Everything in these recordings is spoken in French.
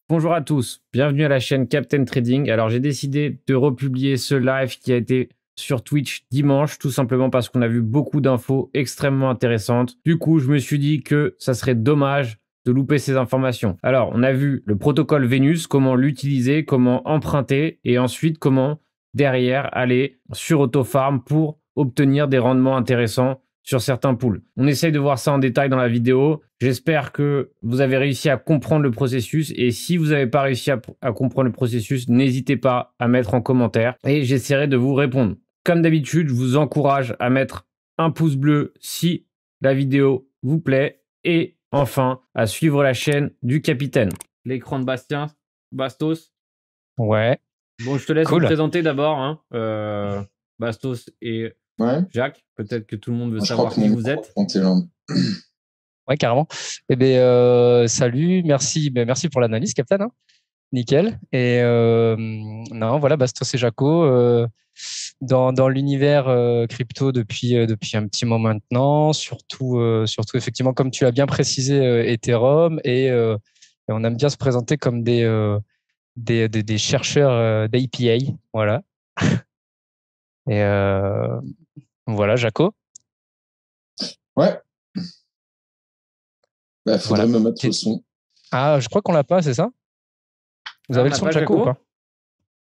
Bonjour à tous, bienvenue à la chaîne Captain Trading. Alors j'ai décidé de republier ce live qui a été sur Twitch dimanche, tout simplement parce qu'on a vu beaucoup d'infos extrêmement intéressantes. Du coup, je me suis dit que ça serait dommage de louper ces informations. Alors, on a vu le protocole Vénus, comment l'utiliser, comment emprunter, et ensuite comment derrière aller sur AutoFarm pour obtenir des rendements intéressants sur certains pools. On essaye de voir ça en détail dans la vidéo. J'espère que vous avez réussi à comprendre le processus, et si vous n'avez pas réussi à comprendre le processus, n'hésitez pas à mettre en commentaire et j'essaierai de vous répondre. Comme d'habitude, je vous encourage à mettre un pouce bleu si la vidéo vous plaît et enfin à suivre la chaîne du capitaine. L'écran de Bastien, Bastos. Ouais. Bon, je te laisse Cool. vous présenter d'abord, hein, Bastos et Ouais. Jacques. Peut-être que tout le monde veut Je savoir crois que qui mon vous êtes. Ouais, carrément. Eh bien, salut, merci pour l'analyse, Captain. Hein. Nickel. Et non, voilà, Bastos et Jaco, dans l'univers crypto depuis un petit moment maintenant, surtout effectivement, comme tu l'as bien précisé, Ethereum, et on aime bien se présenter comme des chercheurs d'API. Voilà. Et voilà, Jaco. Ouais. Bah, faudrait Voilà. me mettre le son. Ah, je crois qu'on l'a pas, c'est ça? Vous avez le son de Jaco ou pas?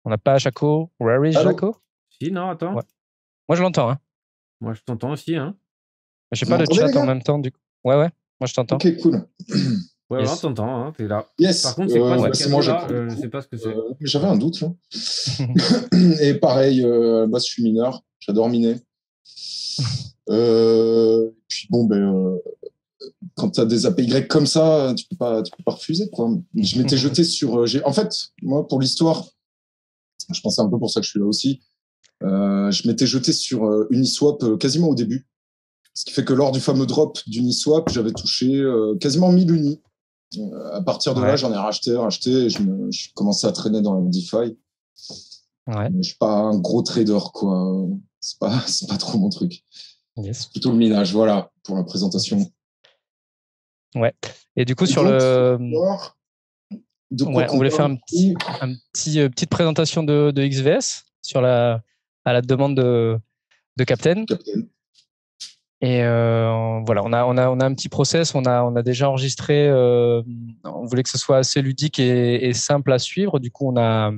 On n'a pas Jaco. Where is Jaco? Si, non, attends. Ouais. Moi, je l'entends. Hein. Moi, je t'entends aussi. Hein. Je n'ai pas le chat en même temps. Du coup. Ouais. Moi, je t'entends. Ok, cool. Ouais, yes. On t'entend. Hein, t'es là. Yes. Par contre, c'est quoi c'est moi, là je sais pas ce que c'est. J'avais un doute. Là. Et pareil, je suis mineur. J'adore miner. Puis bon, quand tu as des APY comme ça, tu peux pas refuser. Quoi. Je m'étais jeté sur... En fait, moi, pour l'histoire, je pense que c'est un peu pour ça que je suis là aussi. Je m'étais jeté sur Uniswap quasiment au début. Ce qui fait que lors du fameux drop d'Uniswap, j'avais touché quasiment 1000 unis. À partir de là, j'en ai racheté, et je commençais à traîner dans le DeFi. Ouais. Mais je suis pas un gros trader, quoi. C'est pas trop mon truc. Yes. C'est plutôt le minage, voilà, pour la présentation. Ouais. Et du coup, sur le... Ouais, on voulait faire petite présentation de XVS à la demande de Captain. Et voilà, on a un petit process, on a déjà enregistré. On voulait que ce soit assez ludique et simple à suivre. Du coup, on a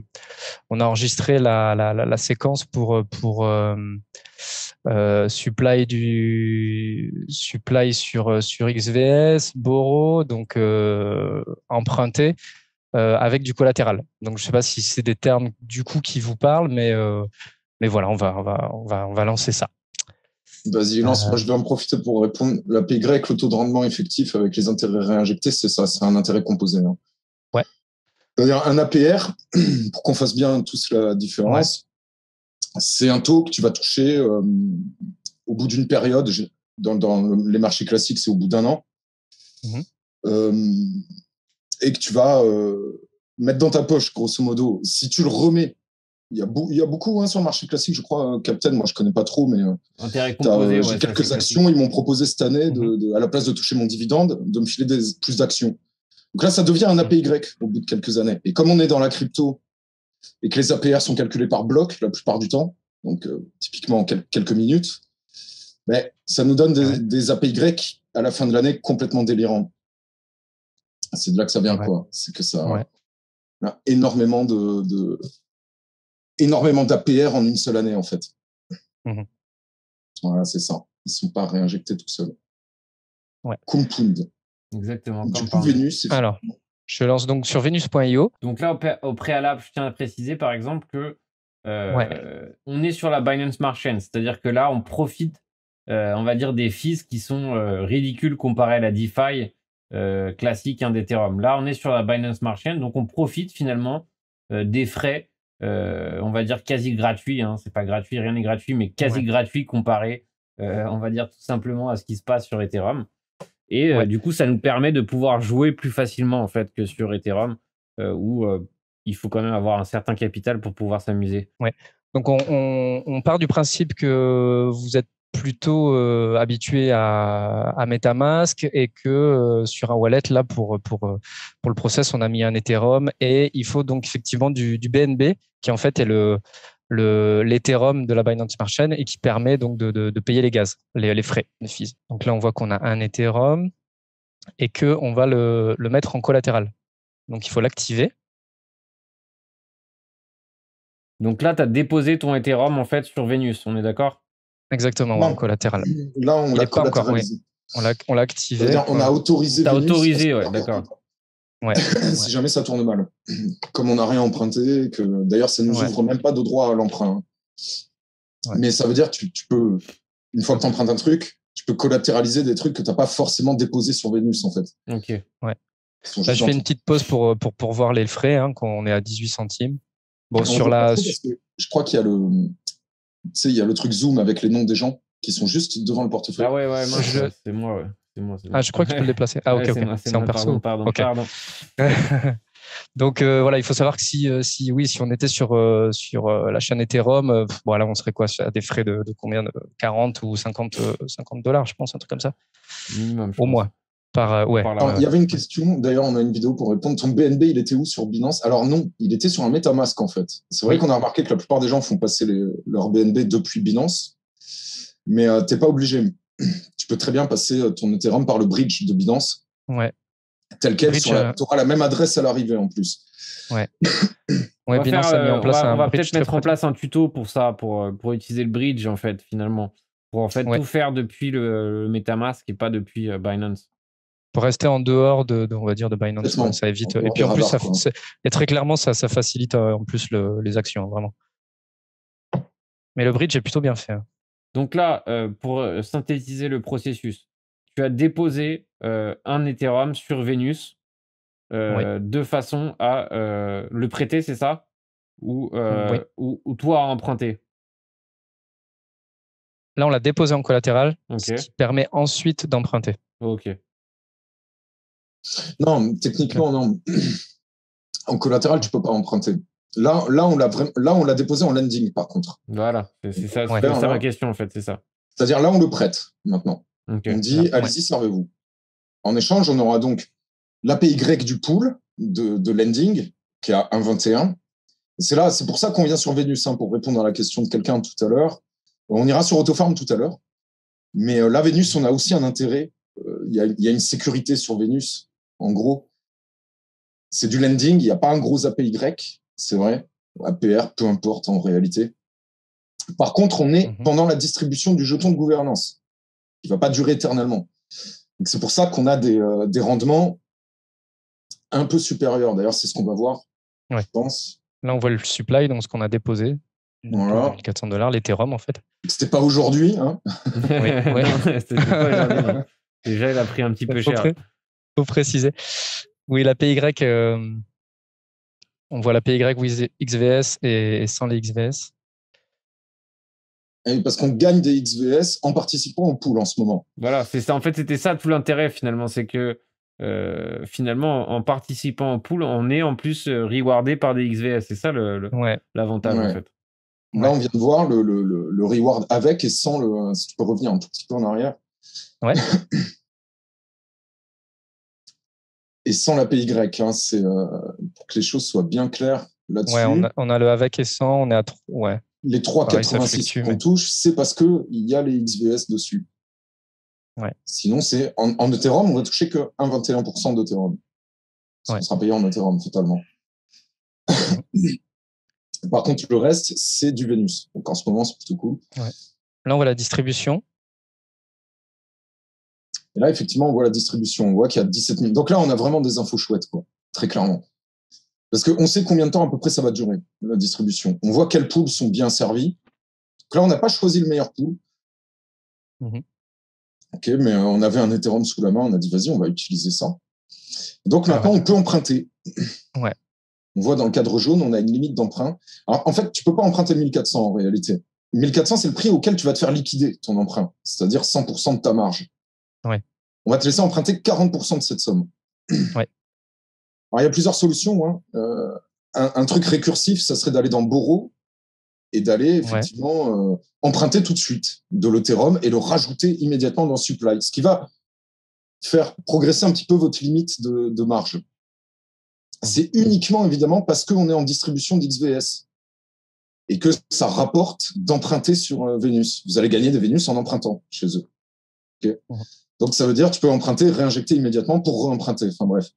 enregistré la séquence pour supply sur XVS, borrow, donc emprunté avec du collatéral. Donc je sais pas si c'est des termes du coup qui vous parlent, mais voilà, on va lancer ça. Vas-y, lance. Moi, je vais en profiter pour répondre. L'APY, le taux de rendement effectif avec les intérêts réinjectés, c'est ça, c'est un intérêt composé. Hein. Ouais. C'est-à-dire un APR, pour qu'on fasse bien tous la différence, c'est un taux que tu vas toucher au bout d'une période. Dans les marchés classiques, c'est au bout d'un an. Et que tu vas mettre dans ta poche, grosso modo. Si tu le remets, il y a beaucoup sur le marché classique, je crois, Captain, moi je connais pas trop, mais j'ai quelques actions, ils m'ont proposé cette année, à la place de toucher mon dividende, de me filer plus d'actions. Donc là, ça devient un APY au bout de quelques années. Et comme on est dans la crypto et que les APR sont calculés par bloc la plupart du temps, donc typiquement en quelques minutes, mais ça nous donne des APY à la fin de l'année complètement délirants. C'est de là que ça vient, quoi. C'est que ça a énormément d'APR en une seule année, en fait. Voilà, c'est ça. Ils ne sont pas réinjectés tout seuls. Compound. Exactement. Du coup, Vénus. Alors, je lance donc sur Venus.io. Donc là, au préalable, je tiens à préciser, par exemple, que on est sur la Binance Smart Chain. C'est-à-dire que là, on profite, on va dire, des fees qui sont ridicules comparés à la DeFi classique d'Ethereum. Là, on est sur la Binance Smart Chain, donc on profite finalement des frais, on va dire quasi gratuits. Hein, c'est pas gratuit, rien n'est gratuit, mais quasi gratuit comparé, on va dire tout simplement à ce qui se passe sur Ethereum. Et du coup, ça nous permet de pouvoir jouer plus facilement en fait que sur Ethereum, où il faut quand même avoir un certain capital pour pouvoir s'amuser. Ouais. Donc on part du principe que vous êtes plutôt habitué à MetaMask et que sur un wallet, là, pour le process, on a mis un Ethereum et il faut donc effectivement du BNB qui en fait est l'Ethereum de la Binance Smart Chain et qui permet donc de payer les gaz, les frais, les fees. Donc là, on voit qu'on a un Ethereum et qu'on va le mettre en collatéral. Donc, il faut l'activer. Donc là, tu as déposé ton Ethereum en fait sur Venus, on est d'accord? Exactement, en collatéral. Là, on l'a collatéralisé. On l'a activé. On a autorisé. T'as autorisé, ouais, d'accord. Ouais. Si jamais ça tourne mal. Comme on n'a rien emprunté, que d'ailleurs, ça ne nous ouvre même pas de droit à l'emprunt. Ouais. Mais ça veut dire que tu peux, une fois que tu empruntes un truc, tu peux collatéraliser des trucs que tu n'as pas forcément déposés sur Venus, en fait. Ok. Ouais. Là, je fais une petite pause pour voir les frais, hein, quand on est à 18 centimes. Bon, sur la. Je crois qu'il y a il y a le truc Zoom avec les noms des gens qui sont juste devant le portefeuille. Ah ouais, c'est moi, ouais. Ah, je crois que tu peux le déplacer. Ah, ok, ok. C'est en perso. Pardon. Donc voilà, il faut savoir que si on était sur la chaîne Ethereum, voilà, on serait quoi à des frais de combien, de 40 ou 50 $, je pense, un truc comme ça. Minimum. Au mois. Ouais. Il y avait une question, d'ailleurs, on a une vidéo pour répondre. Ton BNB, il était où sur Binance? Alors non, il était sur un MetaMask en fait. C'est vrai qu'on a remarqué que la plupart des gens font passer leur BNB depuis Binance, mais t'es pas obligé. Tu peux très bien passer ton Ethereum par le bridge de Binance. Ouais. Tel quel, tu auras la même adresse à l'arrivée en plus. Ouais. Ouais, Binance a mis en place on va peut-être mettre en place un tuto pour ça, pour utiliser le bridge en fait, finalement. Pour en fait tout faire depuis le MetaMask et pas depuis Binance. Pour rester en dehors on va dire, de Binance, ça évite. Et puis en plus, et très clairement, ça facilite en plus les actions, vraiment. Mais le bridge est plutôt bien fait. Donc là, pour synthétiser le processus, tu as déposé un Ethereum sur Venus de façon à le prêter, c'est ça? Ou toi à emprunter? Là, on l'a déposé en collatéral, ce qui permet ensuite d'emprunter. Ok. Non, techniquement, non. En collatéral, tu peux pas emprunter. Là, on l'a déposé en lending, par contre. Voilà, c'est ça ma question, en fait, c'est ça. C'est-à-dire, là, on le prête, maintenant. Okay. On dit, allez-y, servez-vous. En échange, on aura donc l'APY du pool de lending, qui est à 1,21. C'est pour ça qu'on vient sur Venus, hein, pour répondre à la question de quelqu'un tout à l'heure. On ira sur Autofarm tout à l'heure. Mais là, Venus, on a aussi un intérêt. Il y a une sécurité sur Venus. En gros, c'est du lending, il n'y a pas un gros APY, c'est vrai. APR, peu importe en réalité. Par contre, on est pendant la distribution du jeton de gouvernance, qui ne va pas durer éternellement. Donc, c'est pour ça qu'on a des rendements un peu supérieurs. D'ailleurs, c'est ce qu'on va voir, je pense. Là, on voit le supply, donc ce qu'on a déposé. Voilà. $1,400, l'Ethereum, en fait. C'était pas aujourd'hui, hein. Oui. C'était pas aujourd'hui. Déjà, il a pris un petit peu cher. Faut préciser. Oui, la PY, on voit la PY with XVS et sans les XVS. Et parce qu'on gagne des XVS en participant au pool en ce moment. Voilà, c'est ça. En fait, c'était ça tout l'intérêt finalement, c'est que finalement, en participant au pool, on est en plus rewardé par des XVS. C'est ça l'avantage en fait. Là, on vient de voir le reward avec et sans le. Si tu peux revenir un tout petit peu en arrière. Ouais. Et sans la PY, hein, c'est pour que les choses soient bien claires là-dessus. Ouais, on a le avec et sans, on est à 3. Ouais. Les 3,86 qu'on touche, c'est parce qu'il y a les XVS dessus. Ouais. Sinon, c'est en Ethereum, on va toucher que 1,21% d'Ethereum. On sera payé en Ethereum totalement. Par contre, le reste, c'est du Venus. Donc en ce moment, c'est plutôt cool. Ouais. Là, on voit la distribution. Et là, effectivement, on voit la distribution. On voit qu'il y a 17 000. Donc là, on a vraiment des infos chouettes, quoi. Très clairement. Parce qu'on sait combien de temps à peu près ça va durer, la distribution. On voit quels pools sont bien servis. Donc là, on n'a pas choisi le meilleur pool. Ok, mais on avait un Ethereum sous la main. On a dit, vas-y, on va utiliser ça. Donc maintenant, on peut emprunter. Ouais. On voit dans le cadre jaune, on a une limite d'emprunt. Alors, en fait, tu peux pas emprunter 1400 en réalité. 1400, c'est le prix auquel tu vas te faire liquider ton emprunt, c'est-à-dire 100% de ta marge. Ouais. On va te laisser emprunter 40% de cette somme. Ouais. Alors, il y a plusieurs solutions. Hein. Un truc récursif, ça serait d'aller dans Borrow et d'aller effectivement emprunter tout de suite de l'Ethereum et le rajouter immédiatement dans le supply, ce qui va faire progresser un petit peu votre limite de marge. C'est uniquement, évidemment, parce qu'on est en distribution d'XVS et que ça rapporte d'emprunter sur Vénus. Vous allez gagner des Vénus en empruntant chez eux. Okay. Donc, ça veut dire que tu peux emprunter, réinjecter immédiatement pour re-emprunter. Enfin, bref.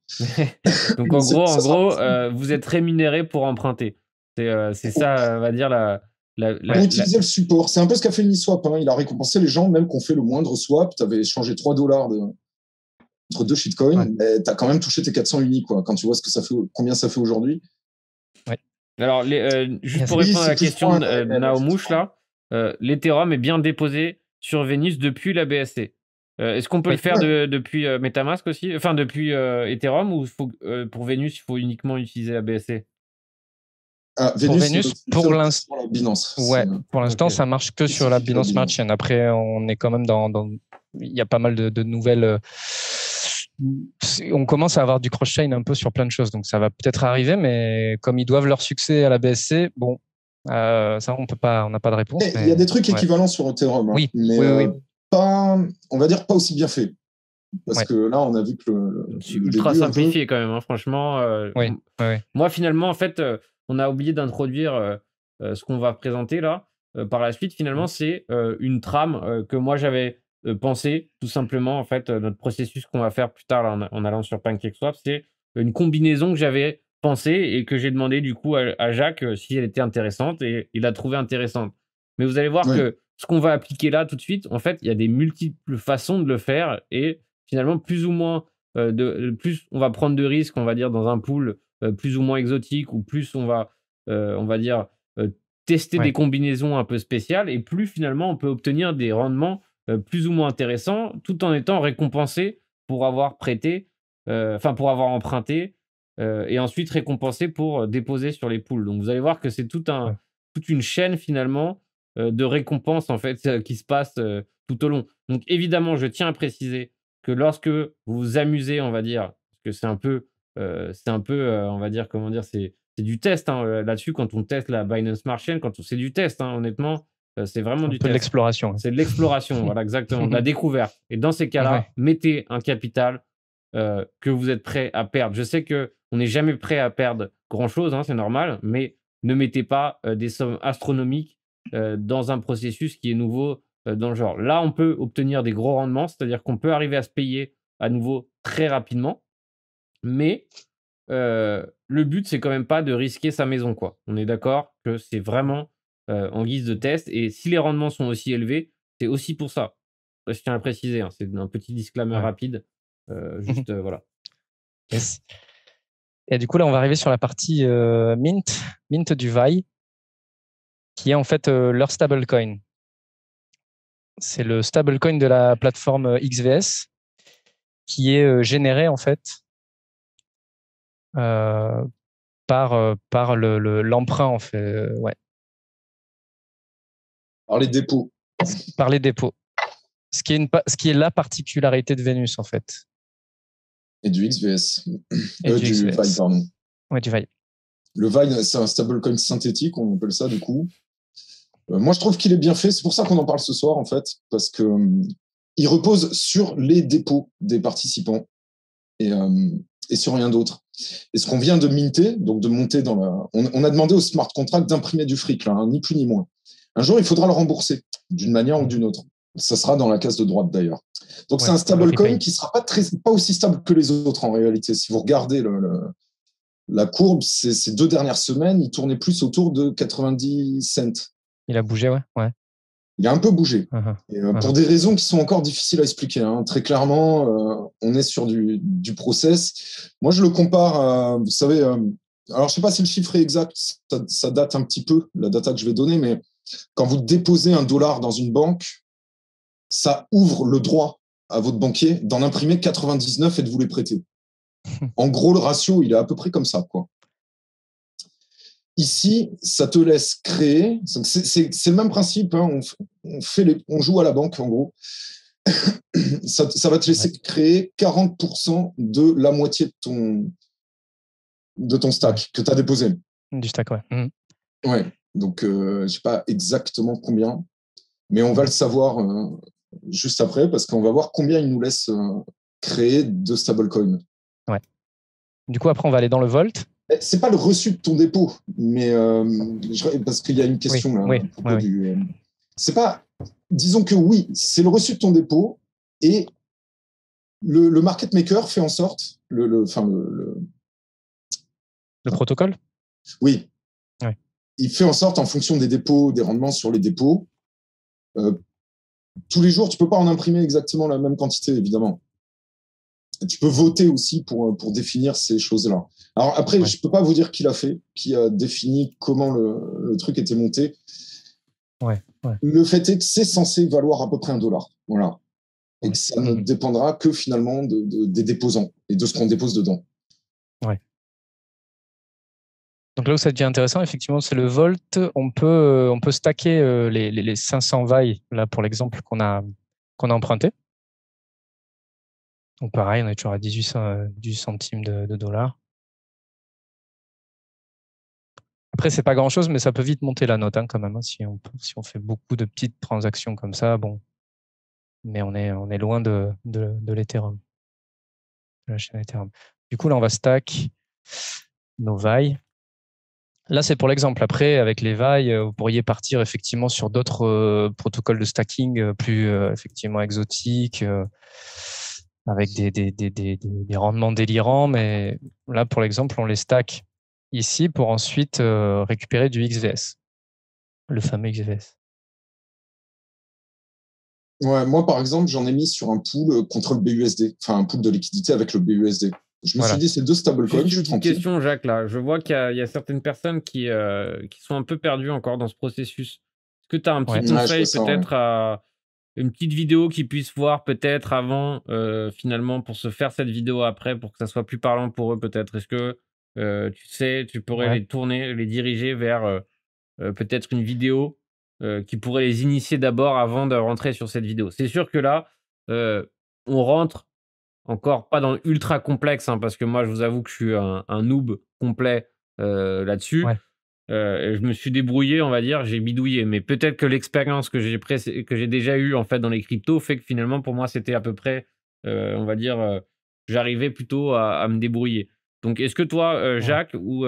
Donc, en gros, vous êtes rémunéré pour emprunter. C'est ça, on va dire, pour utiliser le support. C'est un peu ce qu'a fait Uniswap. Hein. Il a récompensé les gens, même qu'on fait le moindre swap. Tu avais échangé $3 entre 2 shitcoins, mais tu as quand même touché tes 400 unis, quoi, quand tu vois ce que ça fait, combien ça fait aujourd'hui. Ouais. Alors, juste pour répondre à la question de Naomouche, là, l'Ethereum est bien déposé sur Vénus depuis la BSC. Est-ce qu'on peut le faire depuis MetaMask aussi, enfin depuis Ethereum, ou pour Vénus, il faut uniquement utiliser la BSC? Vénus, pour l'instant, la Binance. Ouais, pour l'instant, ça marche que sur la Binance Smart Chain. Après, on est quand même il y a pas mal de nouvelles. On commence à avoir du cross-chain un peu sur plein de choses, donc ça va peut-être arriver, mais comme ils doivent leur succès à la BSC, bon, ça on n'a pas de réponse. Il y a des trucs équivalents sur Ethereum, oui, mais pas, on va dire pas aussi bien fait. Parce que là, on a vu que c'est ultra simplifié quand même, hein, franchement. Moi, finalement, en fait, on a oublié d'introduire ce qu'on va présenter là. Par la suite, finalement, c'est une trame que moi j'avais pensé, tout simplement. En fait, notre processus qu'on va faire plus tard là, en allant sur PancakeSwap, c'est une combinaison que j'avais pensée et que j'ai demandé du coup à Jacques si elle était intéressante, et il a trouvé intéressante. Mais vous allez voir que ce qu'on va appliquer là tout de suite, en fait, il y a des multiples façons de le faire, et finalement, plus ou moins, plus on va prendre de risques, on va dire, dans un pool plus ou moins exotique, ou plus on va dire, tester des combinaisons un peu spéciales, et plus finalement on peut obtenir des rendements plus ou moins intéressants, tout en étant récompensé pour avoir prêté, pour avoir emprunté, et ensuite récompensé pour déposer sur les pools. Donc vous allez voir que c'est toute une chaîne finalement de récompenses en fait qui se passe tout au long. Donc évidemment, je tiens à préciser que lorsque vous vous amusez, on va dire, parce que c'est un peu, on va dire, comment dire, c'est du test hein, là-dessus, quand on teste la Binance Smart Chain, c'est du test, hein, honnêtement, c'est vraiment du test. De l'exploration. C'est de l'exploration, voilà, exactement, de la découverte. Et dans ces cas-là, mettez un capital que vous êtes prêt à perdre. Je sais qu'on n'est jamais prêt à perdre grand-chose, hein, c'est normal, mais ne mettez pas des sommes astronomiques dans un processus qui est nouveau dans le genre. Là, on peut obtenir des gros rendements, c'est-à-dire qu'on peut arriver à se payer à nouveau très rapidement, mais le but, c'est quand même pas de risquer sa maison, quoi. On est d'accord que c'est vraiment en guise de test, et si les rendements sont aussi élevés, c'est aussi pour ça. Je tiens à préciser, hein, c'est un petit disclaimer rapide, juste voilà. Yes. Et du coup, là, on va arriver sur la partie mint du VAI, qui est en fait leur stablecoin. C'est le stablecoin de la plateforme XVS qui est généré en fait par l'emprunt en fait, Par les dépôts. Par les dépôts. Ce qui est la particularité de Vénus en fait. Et du XVS. Du VAI, pardon. Ouais, du VAI. Le VAI, c'est un stablecoin synthétique, on appelle ça du coup. Moi, je trouve qu'il est bien fait. C'est pour ça qu'on en parle ce soir, en fait, parce que il repose sur les dépôts des participants et sur rien d'autre. Et ce qu'on vient de minter, donc de monter dans la... On a demandé au smart contract d'imprimer du fric, là, hein, ni plus ni moins. Un jour, il faudra le rembourser d'une manière ou d'une autre. Ça sera dans la case de droite, d'ailleurs. Donc, c'est un stablecoin qui ne sera pas aussi stable que les autres, en réalité. Si vous regardez la courbe, ces 2 dernières semaines, il tournait plus autour de 90 cents. Il a bougé, ouais. Il a un peu bougé. Et, pour des raisons qui sont encore difficiles à expliquer. Hein. Très clairement, on est sur du process. Moi, je le compare à, vous savez, alors je ne sais pas si le chiffre est exact, ça date un petit peu, la data que je vais donner, mais quand vous déposez $1 dans une banque, ça ouvre le droit à votre banquier d'en imprimer 99 et de vous les prêter. En gros, le ratio, il est à peu près comme ça, quoi. Ici, ça te laisse créer. C'est le même principe. Hein, on joue à la banque, en gros. Ça va te laisser créer 40% de la moitié de ton stack que tu as déposé. Du stack, ouais. Ouais. Donc, je ne sais pas exactement combien, mais on va le savoir juste après parce qu'on va voir combien il nous laisse créer de stablecoin. Ouais. Du coup, après, on va aller dans le Vault. C'est pas le reçu de ton dépôt, mais parce qu'il y a une question là. Oui, à propos c'est pas. Disons que oui, c'est le reçu de ton dépôt et le market maker fait en sorte le protocole. Oui. Ouais. Il fait en sorte, en fonction des dépôts, des rendements sur les dépôts, tous les jours, tu peux pas en imprimer exactement la même quantité, évidemment. Tu peux voter aussi pour définir ces choses-là. Alors après, je peux pas vous dire qui l'a fait, qui a défini comment le truc était monté. Ouais. Le fait est que c'est censé valoir à peu près $1. Voilà. Et que ça ne dépendra que finalement des déposants et de ce qu'on dépose dedans. Ouais. Donc là où ça devient intéressant, effectivement, c'est le Vault. On peut stacker les 500 vailles, là, pour l'exemple qu'on a emprunté. Donc pareil, on est toujours à 18 centimes de dollars. Après, c'est pas grand-chose, mais ça peut vite monter la note quand même, si on fait beaucoup de petites transactions comme ça. Bon, mais on est loin de l'Ethereum, de la chaîne Ethereum. Du coup, là, on va stack nos vailles. Là, c'est pour l'exemple. Après, avec les vailles, vous pourriez partir effectivement sur d'autres protocoles de stacking plus effectivement exotiques, avec des rendements délirants. Mais là, pour l'exemple, on les stack ici pour ensuite récupérer du XVS, le fameux XVS. Ouais, moi, par exemple, j'en ai mis sur un pool contre le BUSD, enfin un pool de liquidité avec le BUSD. Je me suis dit, c'est 2 stablecoins. Juste une petite question, Jacques, là. Je vois qu'il y a certaines personnes qui sont un peu perdues encore dans ce processus. Est-ce que tu as un petit conseil, peut-être, à une petite vidéo qu'ils puissent voir, peut-être, avant, finalement, pour se faire cette vidéo après, pour que ça soit plus parlant pour eux, peut-être? Est-ce que, tu pourrais les tourner, les diriger vers peut-être une vidéo qui pourrait les initier d'abord avant de rentrer sur cette vidéo? C'est sûr que là, on rentre encore pas dans le ultra complexe, parce que moi, je vous avoue que je suis un noob complet là-dessus. Ouais. Et je me suis débrouillé, on va dire, j'ai bidouillé. Mais peut-être que l'expérience que j'ai déjà eue en fait dans les cryptos fait que finalement, pour moi, c'était à peu près, on va dire, j'arrivais plutôt à me débrouiller. Donc, est-ce que toi, Jacques ou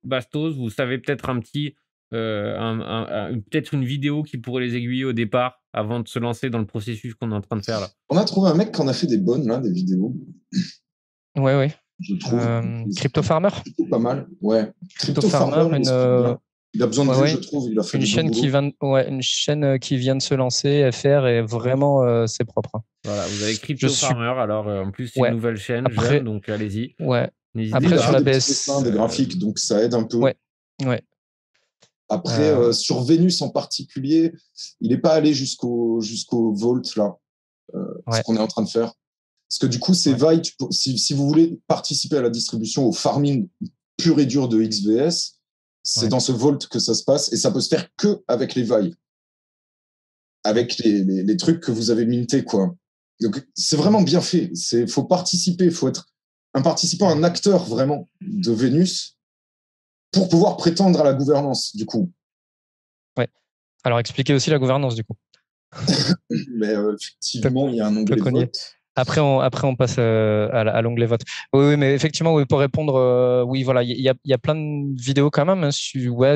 Bastos, vous savez peut-être un petit, peut-être une vidéo qui pourrait les aiguiller au départ avant de se lancer dans le processus qu'on est en train de faire là? On a trouvé un mec qui en a fait des bonnes, là, des vidéos. Ouais. Je trouve. Crypto Farmer. Pas mal, ouais. Crypto Farmer, il a besoin de vues, je trouve. Il a fait une chaîne qui vient de se lancer, FR, et vraiment, c'est propre. Voilà, vous avez Crypto Farmer, alors en plus, c'est une nouvelle chaîne, jeune, donc allez-y. Ouais. Après, sur la BS. Des graphiques, donc ça aide un peu. Ouais. Après, sur Vénus en particulier, il n'est pas allé jusqu'au Vault, là, ce qu'on est en train de faire. Parce que du coup, ces vailles, si vous voulez participer à la distribution, au farming pur et dur de XVS, c'est dans ce Vault que ça se passe, et ça peut se faire que avec les vailles. Avec les trucs que vous avez mintés, quoi. Donc, c'est vraiment bien fait. Faut participer, faut être un participant, un acteur vraiment de Vénus pour pouvoir prétendre à la gouvernance, du coup. Ouais. Alors, expliquez aussi la gouvernance, du coup. Mais effectivement, il y a un onglet vote. Après, on passe à l'onglet vote. Oui, mais effectivement, pour répondre, oui, voilà, il y a plein de vidéos quand même,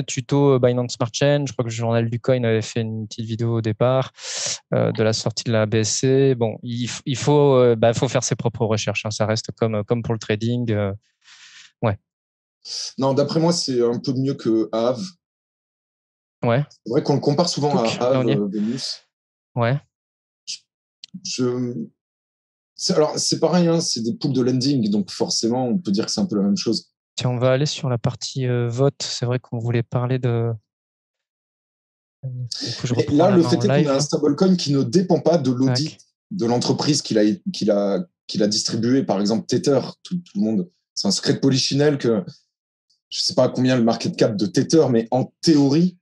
tuto Binance Smart Chain. Je crois que le journal du coin avait fait une petite vidéo au départ de la sortie de la BSC. Bon, il faut faire ses propres recherches. Ça reste comme pour le trading. Ouais. Non, d'après moi, c'est un peu mieux que Aave. Ouais. C'est vrai qu'on le compare souvent à Aave, Vénus. Ouais. Alors, c'est pareil, c'est des pools de lending, donc forcément, on peut dire que c'est un peu la même chose. Si on va aller sur la partie vote, c'est vrai qu'on voulait parler de... Là, le fait est qu'on a un stablecoin qui ne dépend pas de l'audit de l'entreprise qu'il a distribué, par exemple Tether, tout le monde. C'est un secret de polichinelle que je ne sais pas combien le market cap de Tether, mais en théorie,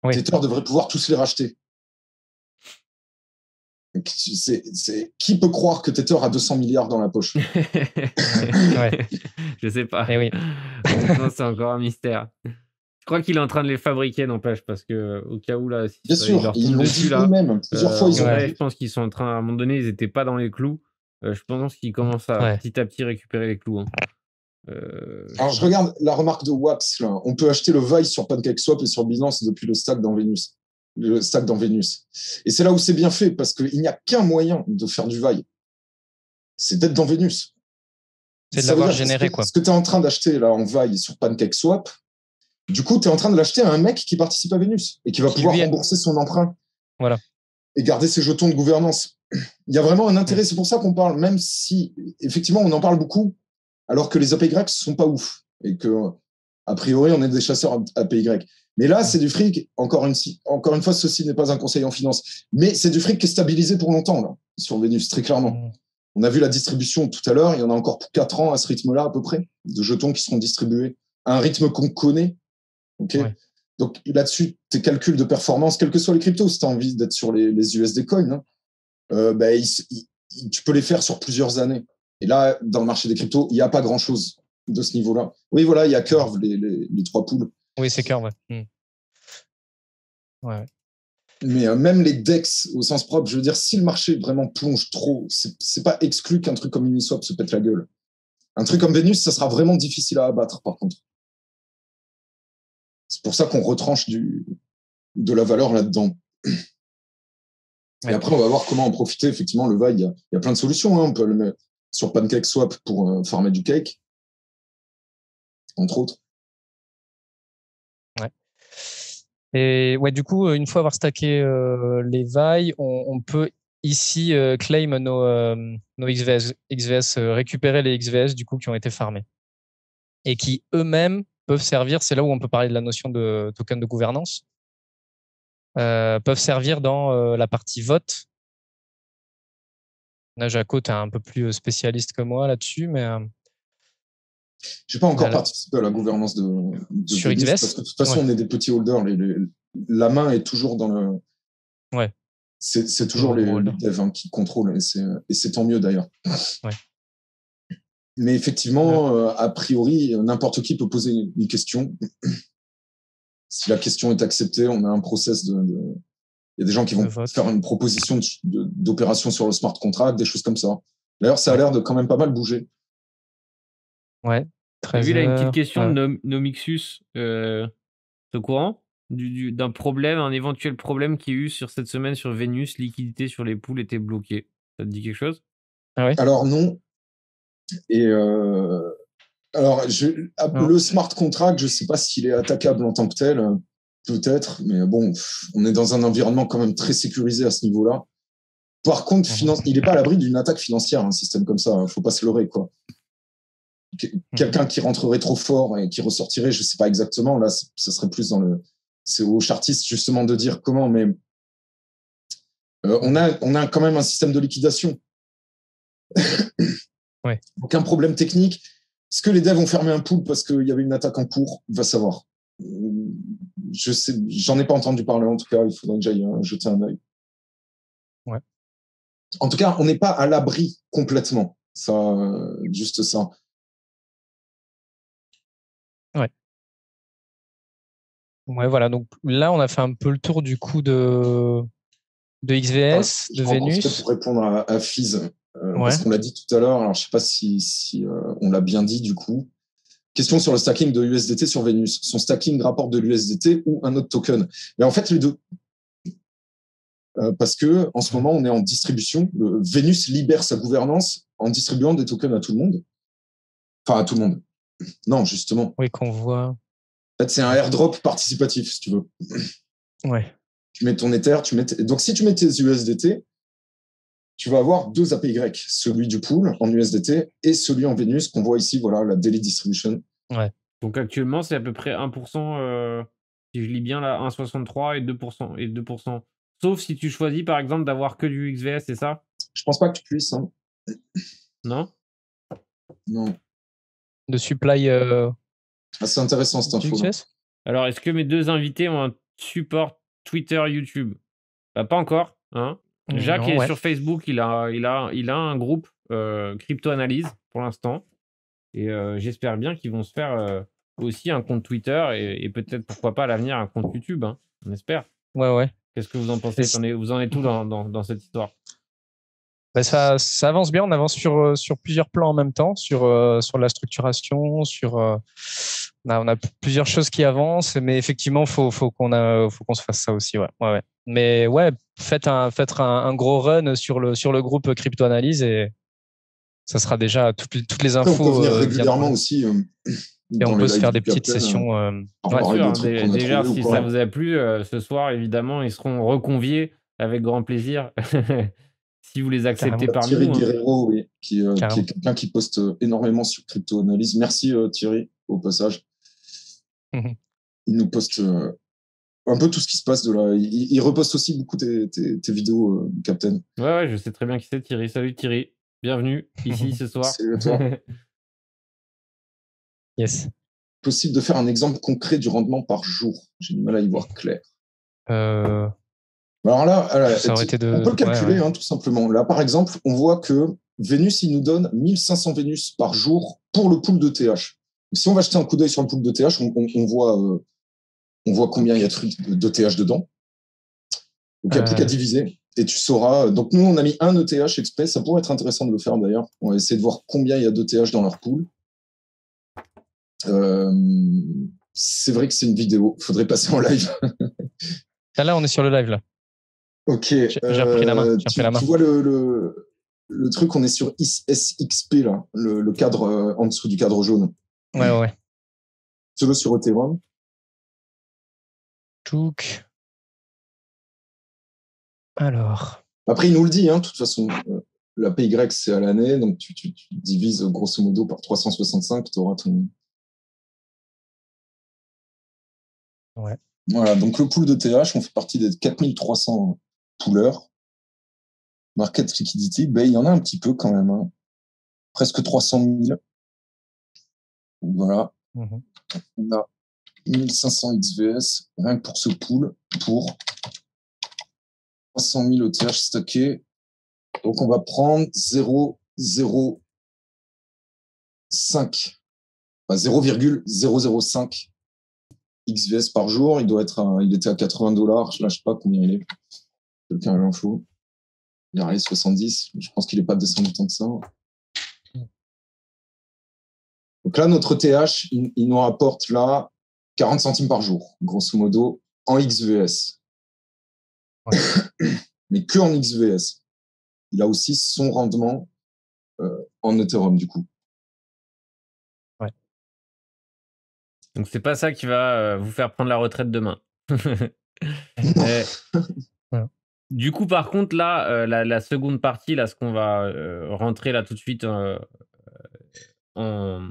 Tether devrait pouvoir tous les racheter. Donc, qui peut croire que Tether a 200 milliards dans la poche? Je sais pas. Oui. Non, c'est encore un mystère. Je crois qu'il est en train de les fabriquer, n'empêche, parce que au cas où, là, si bien sûr, ils l'ont dit eux-mêmes. Plusieurs fois, ils ont dit. Je pense qu'ils sont en train, à un moment donné, ils n'étaient pas dans les clous. Je pense qu'ils commencent à petit récupérer les clous. Hein. Alors, je regarde la remarque de Wax, là. On peut acheter le VAI sur PancakeSwap et sur Binance depuis le stack dans Venus. Le stack dans Venus. Et c'est là où c'est bien fait, parce qu'il n'y a qu'un moyen de faire du VAI. C'est d'être dans Venus. C'est de l'avoir généré, quoi. Ce que tu es en train d'acheter là en VAI sur PancakeSwap, du coup, tu es en train de l'acheter à un mec qui participe à Venus et qui va pouvoir rembourser son emprunt. Voilà. Et garder ses jetons de gouvernance. Il y a vraiment un intérêt, c'est pour ça qu'on parle, même si, effectivement, on en parle beaucoup, alors que les APY ne sont pas ouf. Et que, a priori, on est des chasseurs APY. Mais là, c'est du fric, encore une fois, ceci n'est pas un conseil en finance, mais c'est du fric qui est stabilisé pour longtemps, là, sur Venus, très clairement. On a vu la distribution tout à l'heure, il y en a encore pour 4 ans à ce rythme-là, à peu près, de jetons qui seront distribués à un rythme qu'on connaît. Okay. Donc là-dessus, tes calculs de performance, quels que soient les cryptos, si tu as envie d'être sur les USD coins, tu peux les faire sur plusieurs années. Et là, dans le marché des cryptos, il n'y a pas grand-chose de ce niveau-là. Oui, voilà, il y a Curve, les 3 poules. Oui, c'est Curve, ouais. Mais même les DEX, au sens propre, je veux dire, si le marché vraiment plonge trop, c'est pas exclu qu'un truc comme Uniswap se pète la gueule. Un truc comme Venus, ça sera vraiment difficile à abattre, par contre. C'est pour ça qu'on retranche de la valeur là-dedans. Et après, on va voir comment en profiter. Effectivement, le VAI, il y a plein de solutions. Hein. On peut le mettre sur PancakeSwap pour farmer du cake, entre autres. Ouais. Et ouais, du coup, une fois avoir stacké les VAI, on peut ici claim nos XVS, récupérer les XVS du coup qui ont été farmés et qui eux-mêmes peuvent servir. C'est là où on peut parler de la notion de token de gouvernance. Peuvent servir dans la partie vote. Là, Jaco, tu es un peu plus spécialiste que moi là-dessus, mais j'ai pas encore participé à la gouvernance de sur Venus, XVS, parce que de toute façon, on est des petits holders. La main est toujours dans le. Ouais. C'est toujours les devs qui contrôlent, et c'est tant mieux d'ailleurs. Ouais. Mais effectivement, a priori, n'importe qui peut poser une question. Si la question est acceptée, on a un process il y a des gens qui vont faire une proposition d'opération sur le smart contract, des choses comme ça. D'ailleurs, ça a l'air de quand même pas mal bouger. Ouais. J'ai vu là une petite question de Nomixus. T'es au courant d'un problème, un éventuel problème qu'il y a eu sur cette semaine sur Venus, liquidité sur les pools était bloquée. Ça te dit quelque chose? Alors non. Et alors, le smart contract, je ne sais pas s'il est attaquable en tant que tel, peut-être, mais bon, on est dans un environnement quand même très sécurisé à ce niveau-là. Par contre, il n'est pas à l'abri d'une attaque financière, un système comme ça. Il ne faut pas se leurrer, quoi. Quelqu'un qui rentrerait trop fort et qui ressortirait, je ne sais pas exactement. Là, ça serait plus c'est au chartiste justement de dire comment, mais on a quand même un système de liquidation. Ouais. Aucun problème technique. Est-ce que les devs ont fermé un pool parce qu'il y avait une attaque en cours? Va savoir. Je sais, j'en ai pas entendu parler. En tout cas, il faudrait que j'aille jeter un œil. Ouais. En tout cas, on n'est pas à l'abri complètement. Ça, juste ça. Ouais. Ouais, voilà. Donc là, on a fait un peu le tour du coup de XVS, de Venus. Pour répondre à Fizz, parce qu'on l'a dit tout à l'heure. Alors, je sais pas si on l'a bien dit du coup. Question sur le stacking de USDT sur Venus. Son stacking rapporte de l'USDT ou un autre token? Mais en fait, les deux. Parce que en ce moment, on est en distribution. Venus libère sa gouvernance en distribuant des tokens à tout le monde. Enfin, à tout le monde. Non, justement. Oui, qu'on voit. En fait, c'est un airdrop participatif, si tu veux. Ouais. Tu mets ton Ether, donc si tu mets tes USDT, tu vas avoir 2 APY, celui du pool en USDT et celui en Venus qu'on voit ici, voilà, la daily distribution. Ouais. Donc actuellement, c'est à peu près 1%, si je lis bien là, 1,63 et 2%. Sauf si tu choisis par exemple d'avoir que du XVS, c'est ça? Je pense pas que tu puisses. Hein. Non? Non. De supply. C'est intéressant cette info. Alors, est-ce que mes 2 invités ont un support Twitter, YouTube? Bah, pas encore. Hein. Jacques est sur Facebook, il a un groupe crypto-analyse pour l'instant. Et j'espère bien qu'ils vont se faire aussi un compte Twitter et peut-être, pourquoi pas, à l'avenir, un compte YouTube, hein, on espère. Ouais. Qu'est-ce que vous en pensez? Vous en êtes où dans cette histoire? Ça avance bien, on avance sur plusieurs plans en même temps, sur la structuration, on a plusieurs choses qui avancent, mais effectivement, faut qu'on se fasse ça aussi, ouais. Mais ouais, faites un gros run sur le groupe Crypto Analyse et ça sera déjà toutes les infos. On peut venir régulièrement aussi. Et on peut se faire des petites sessions. Déjà, si ça vous a plu, ce soir, évidemment, ils seront reconviés avec grand plaisir. Si vous les acceptez par Thierry nous. Guerrero, oui, qui est quelqu'un qui poste énormément sur Crypto Analyse. Merci Thierry, au passage. Il nous poste un peu tout ce qui se passe de là. Il reposte aussi beaucoup tes vidéos, Captain. Ouais, je sais très bien qui c'est, Thierry. Salut Thierry, bienvenue ici ce soir. Salut à toi. Yes. Possible de faire un exemple concret du rendement par jour? J'ai du mal à y voir clair. Alors là, on peut le calculer, tout simplement. Là, par exemple, on voit que Vénus, il nous donne 1500 Vénus par jour pour le pool de TH. Si on va jeter un coup d'œil sur le pool de TH, on voit combien il y a de TH dedans. Donc, il n'y a plus qu'à diviser et tu sauras. Donc, nous, on a mis un ETH exprès. Ça pourrait être intéressant de le faire d'ailleurs. On va essayer de voir combien il y a d'ETH dans leur pool. C'est vrai que c'est une vidéo. Il faudrait passer en live. Là, on est sur le live, là. Ok. J'ai repris la main. Tu vois le truc, on est sur SXP, là, le cadre en dessous du cadre jaune. Ouais. Celui sur Ethereum. Touk. Alors. Après, il nous le dit, de toute façon. La PY, c'est à l'année, donc tu divises grosso modo par 365, tu auras ton. Ouais. Voilà, donc le pool de TH, on fait partie des 4300 poolers. Market liquidity, il y en a un petit peu quand même. Presque 300 000. Donc voilà. On a 1500 XVS, rien que pour ce pool, pour 300 000 ETH stockés. Donc on va prendre 0,05 XVS par jour. Il était à $80. Là, je sais pas combien il est. Quelqu'un a l'info. Il est arrivé 70. Je pense qu'il n'est pas descendu tant que ça. Donc là, notre TH, il nous rapporte là 40 centimes par jour, grosso modo, en XVS. Ouais. Mais que en XVS. Il a aussi son rendement en Ethereum, du coup. Ouais. Donc, c'est pas ça qui va vous faire prendre la retraite demain. Du coup, par contre, là, la seconde partie, là, ce qu'on va rentrer là tout de suite en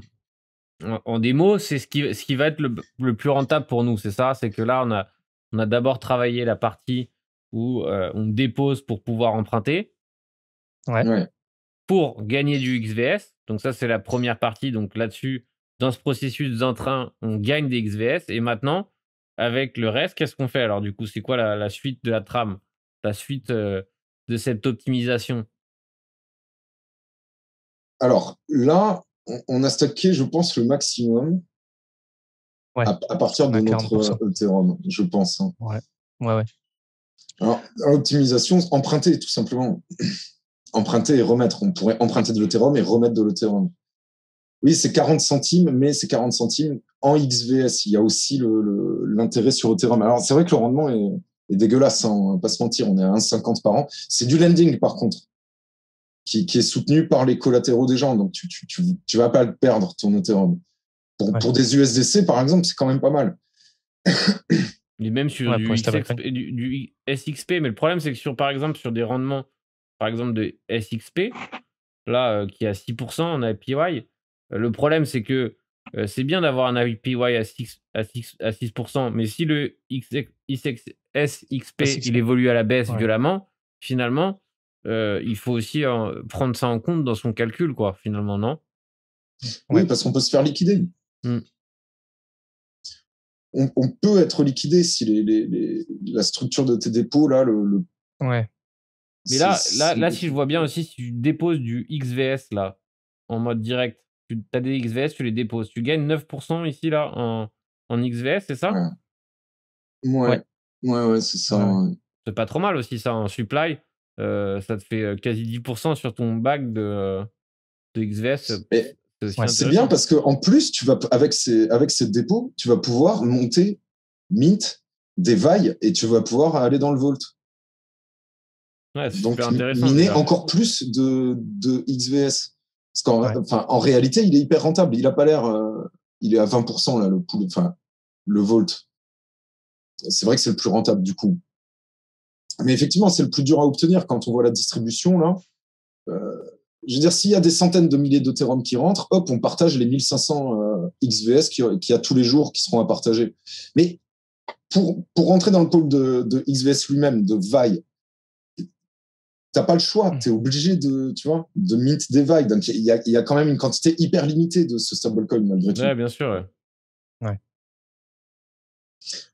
démo, c'est ce qui va être le plus rentable pour nous. C'est ça, c'est que là, on a d'abord travaillé la partie où on dépose pour pouvoir emprunter. Ouais. Pour gagner du XVS. Donc ça, c'est la première partie. Donc là-dessus, dans ce processus d'entrain, on gagne des XVS. Et maintenant, avec le reste, qu'est-ce qu'on fait? Alors du coup, c'est quoi la suite de la trame? La suite de cette optimisation? Alors là, on a stacké, je pense, le maximum à partir de notre Ethereum, je pense. Ouais. Alors, l'optimisation, emprunter, tout simplement. Emprunter et remettre. On pourrait emprunter de l'Ethereum et remettre de l'Ethereum. Oui, c'est 40 centimes, mais c'est 40 centimes en XVS. Il y a aussi l'intérêt sur Ethereum. Alors, c'est vrai que le rendement est dégueulasse, on va pas se mentir. On est à 1,50 par an. C'est du lending, par contre, qui est soutenu par les collatéraux des gens. Donc, tu vas pas le perdre, ton Ethereum. Pour des USDC, par exemple, c'est quand même pas mal. Et même sur du SXP, mais le problème, c'est que par exemple, sur des rendements, par exemple, de SXP, là, qui est à 6% en APY, le problème, c'est que c'est bien d'avoir un APY à 6%, mais si le SXP il évolue à la baisse violemment, finalement, il faut aussi prendre ça en compte dans son calcul, quoi, finalement, non? Oui, parce qu'on peut se faire liquider. On peut être liquidé si la structure de tes dépôts, là, Ouais. Mais là, si je vois bien aussi, si tu déposes du XVS, là, en mode direct, tu as des XVS, tu les déposes. Tu gagnes 9% ici, là, en XVS, c'est ça? Ouais, c'est ça. Ouais. C'est pas trop mal aussi, ça, en supply. Ça te fait quasi 10% sur ton bag de XVS. C'est bien parce qu'en plus, tu vas, avec ces dépôts, tu vas pouvoir monter, mint, des vailles et tu vas pouvoir aller dans le vault. Ouais, c'est donc super intéressant, miner encore plus de XVS. Parce qu'en réalité, il est hyper rentable. Il a pas l'air. Il est à 20% là, le pool, le vault. C'est vrai que c'est le plus rentable du coup. Mais effectivement, c'est le plus dur à obtenir quand on voit la distribution là. Je veux dire, s'il y a des centaines de milliers d'Ethereum qui rentrent, hop, on partage les 1500 XVS qu'il y a tous les jours qui seront à partager. Mais pour rentrer dans le pôle de XVS lui-même, de VAI, t'as pas le choix. T'es obligé de mint des VAI. Donc, il y a quand même une quantité hyper limitée de ce stablecoin, malgré tout. Ouais, bien sûr. Ouais.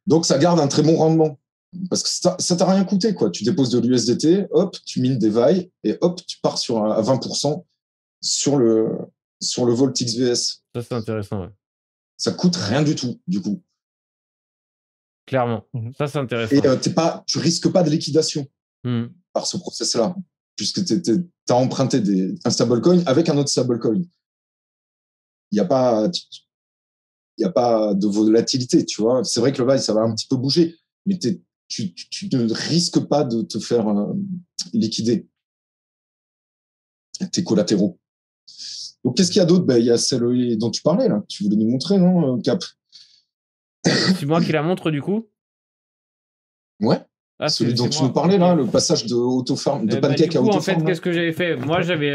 Donc, ça garde un très bon rendement. Parce que ça t'a rien coûté, quoi. Tu déposes de l'USDT, hop, tu mines des VAI, et hop, tu pars à 20% sur le Vault XVS. Ça, c'est intéressant, ouais. Ça coûte rien du tout, du coup. Clairement. Ça, c'est intéressant. Et tu risques pas de liquidation par ce process-là, puisque t'as emprunté un stablecoin avec un autre stablecoin. Il n'y a pas de volatilité, tu vois. C'est vrai que le VAI, ça va un petit peu bouger, mais tu ne risques pas de te faire liquider tes collatéraux. Donc, qu'est-ce qu'il y a d'autre? Il y a celle dont tu parlais, là. Tu voulais nous montrer, non, Cap? C'est moi qui la montre, du coup? Ouais. Celui dont tu nous parlais, là, le passage de Autofarm, de Pancake à Autofarm. En fait, qu'est-ce que j'avais fait? Moi, j'avais...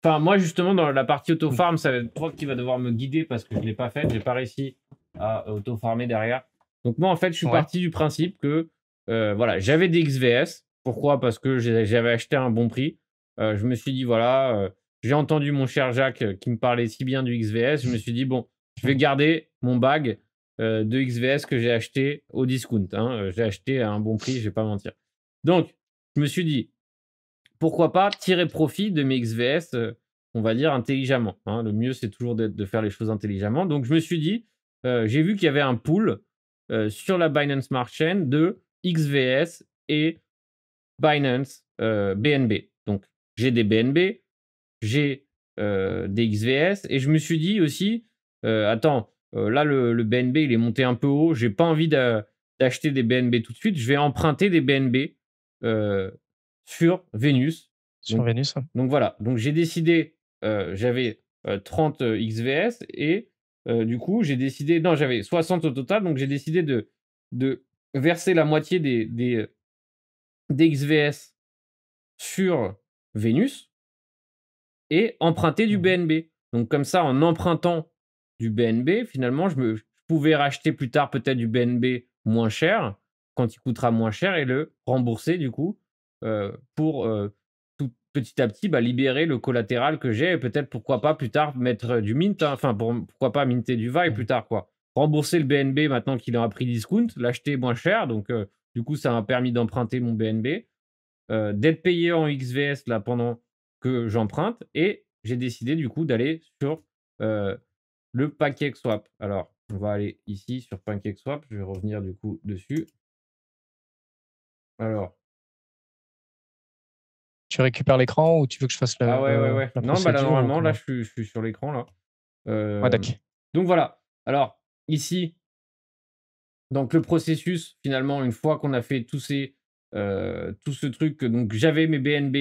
moi, justement, dans la partie Autofarm, ça va être toi qui va devoir me guider parce que je ne l'ai pas fait. Je n'ai pas réussi à autofarmer derrière. Donc, moi, en fait, je suis parti du principe que voilà, j'avais des XVS. Pourquoi? Parce que j'avais acheté à un bon prix. Je me suis dit, voilà, j'ai entendu mon cher Jacques qui me parlait si bien du XVS. Je me suis dit, bon, je vais garder mon bag de XVS que j'ai acheté au discount. J'ai acheté à un bon prix, je ne vais pas mentir. Donc, je me suis dit, pourquoi pas tirer profit de mes XVS, on va dire, intelligemment. Le mieux, c'est toujours de faire les choses intelligemment. Donc, je me suis dit, j'ai vu qu'il y avait un pool sur la Binance Smart Chain de XVS et Binance BNB. Donc, j'ai des BNB, j'ai des XVS, et je me suis dit aussi, attends, là, le BNB, il est monté un peu haut, j'ai pas envie d'acheter des BNB tout de suite, je vais emprunter des BNB sur Vénus. Vénus. Donc voilà, donc j'ai décidé, j'avais 30 XVS et du coup, j'ai décidé, non, j'avais 60 au total, donc j'ai décidé de verser la moitié des XVS sur Vénus et emprunter du BNB. Donc comme ça, en empruntant du BNB, finalement, je pouvais racheter plus tard peut-être du BNB moins cher, quand il coûtera moins cher, et le rembourser du coup pour tout petit à petit libérer le collatéral que j'ai, et peut-être pourquoi pas plus tard mettre du mint, pourquoi pas minter du VAI plus tard, quoi. Rembourser le BNB maintenant qu'il est à prix discount, l'acheter moins cher, donc du coup ça m'a permis d'emprunter mon BNB, d'être payé en XVS là pendant que j'emprunte, et j'ai décidé du coup d'aller sur le PancakeSwap. Alors, on va aller ici sur PancakeSwap. Je vais revenir du coup dessus. Alors. Tu récupères l'écran ou tu veux que je fasse la ouais. Non, là, normalement, là, je suis sur l'écran, là. D'accord. Donc, voilà. Alors, ici, donc le processus, finalement, une fois qu'on a fait tout ce truc, donc j'avais mes BNB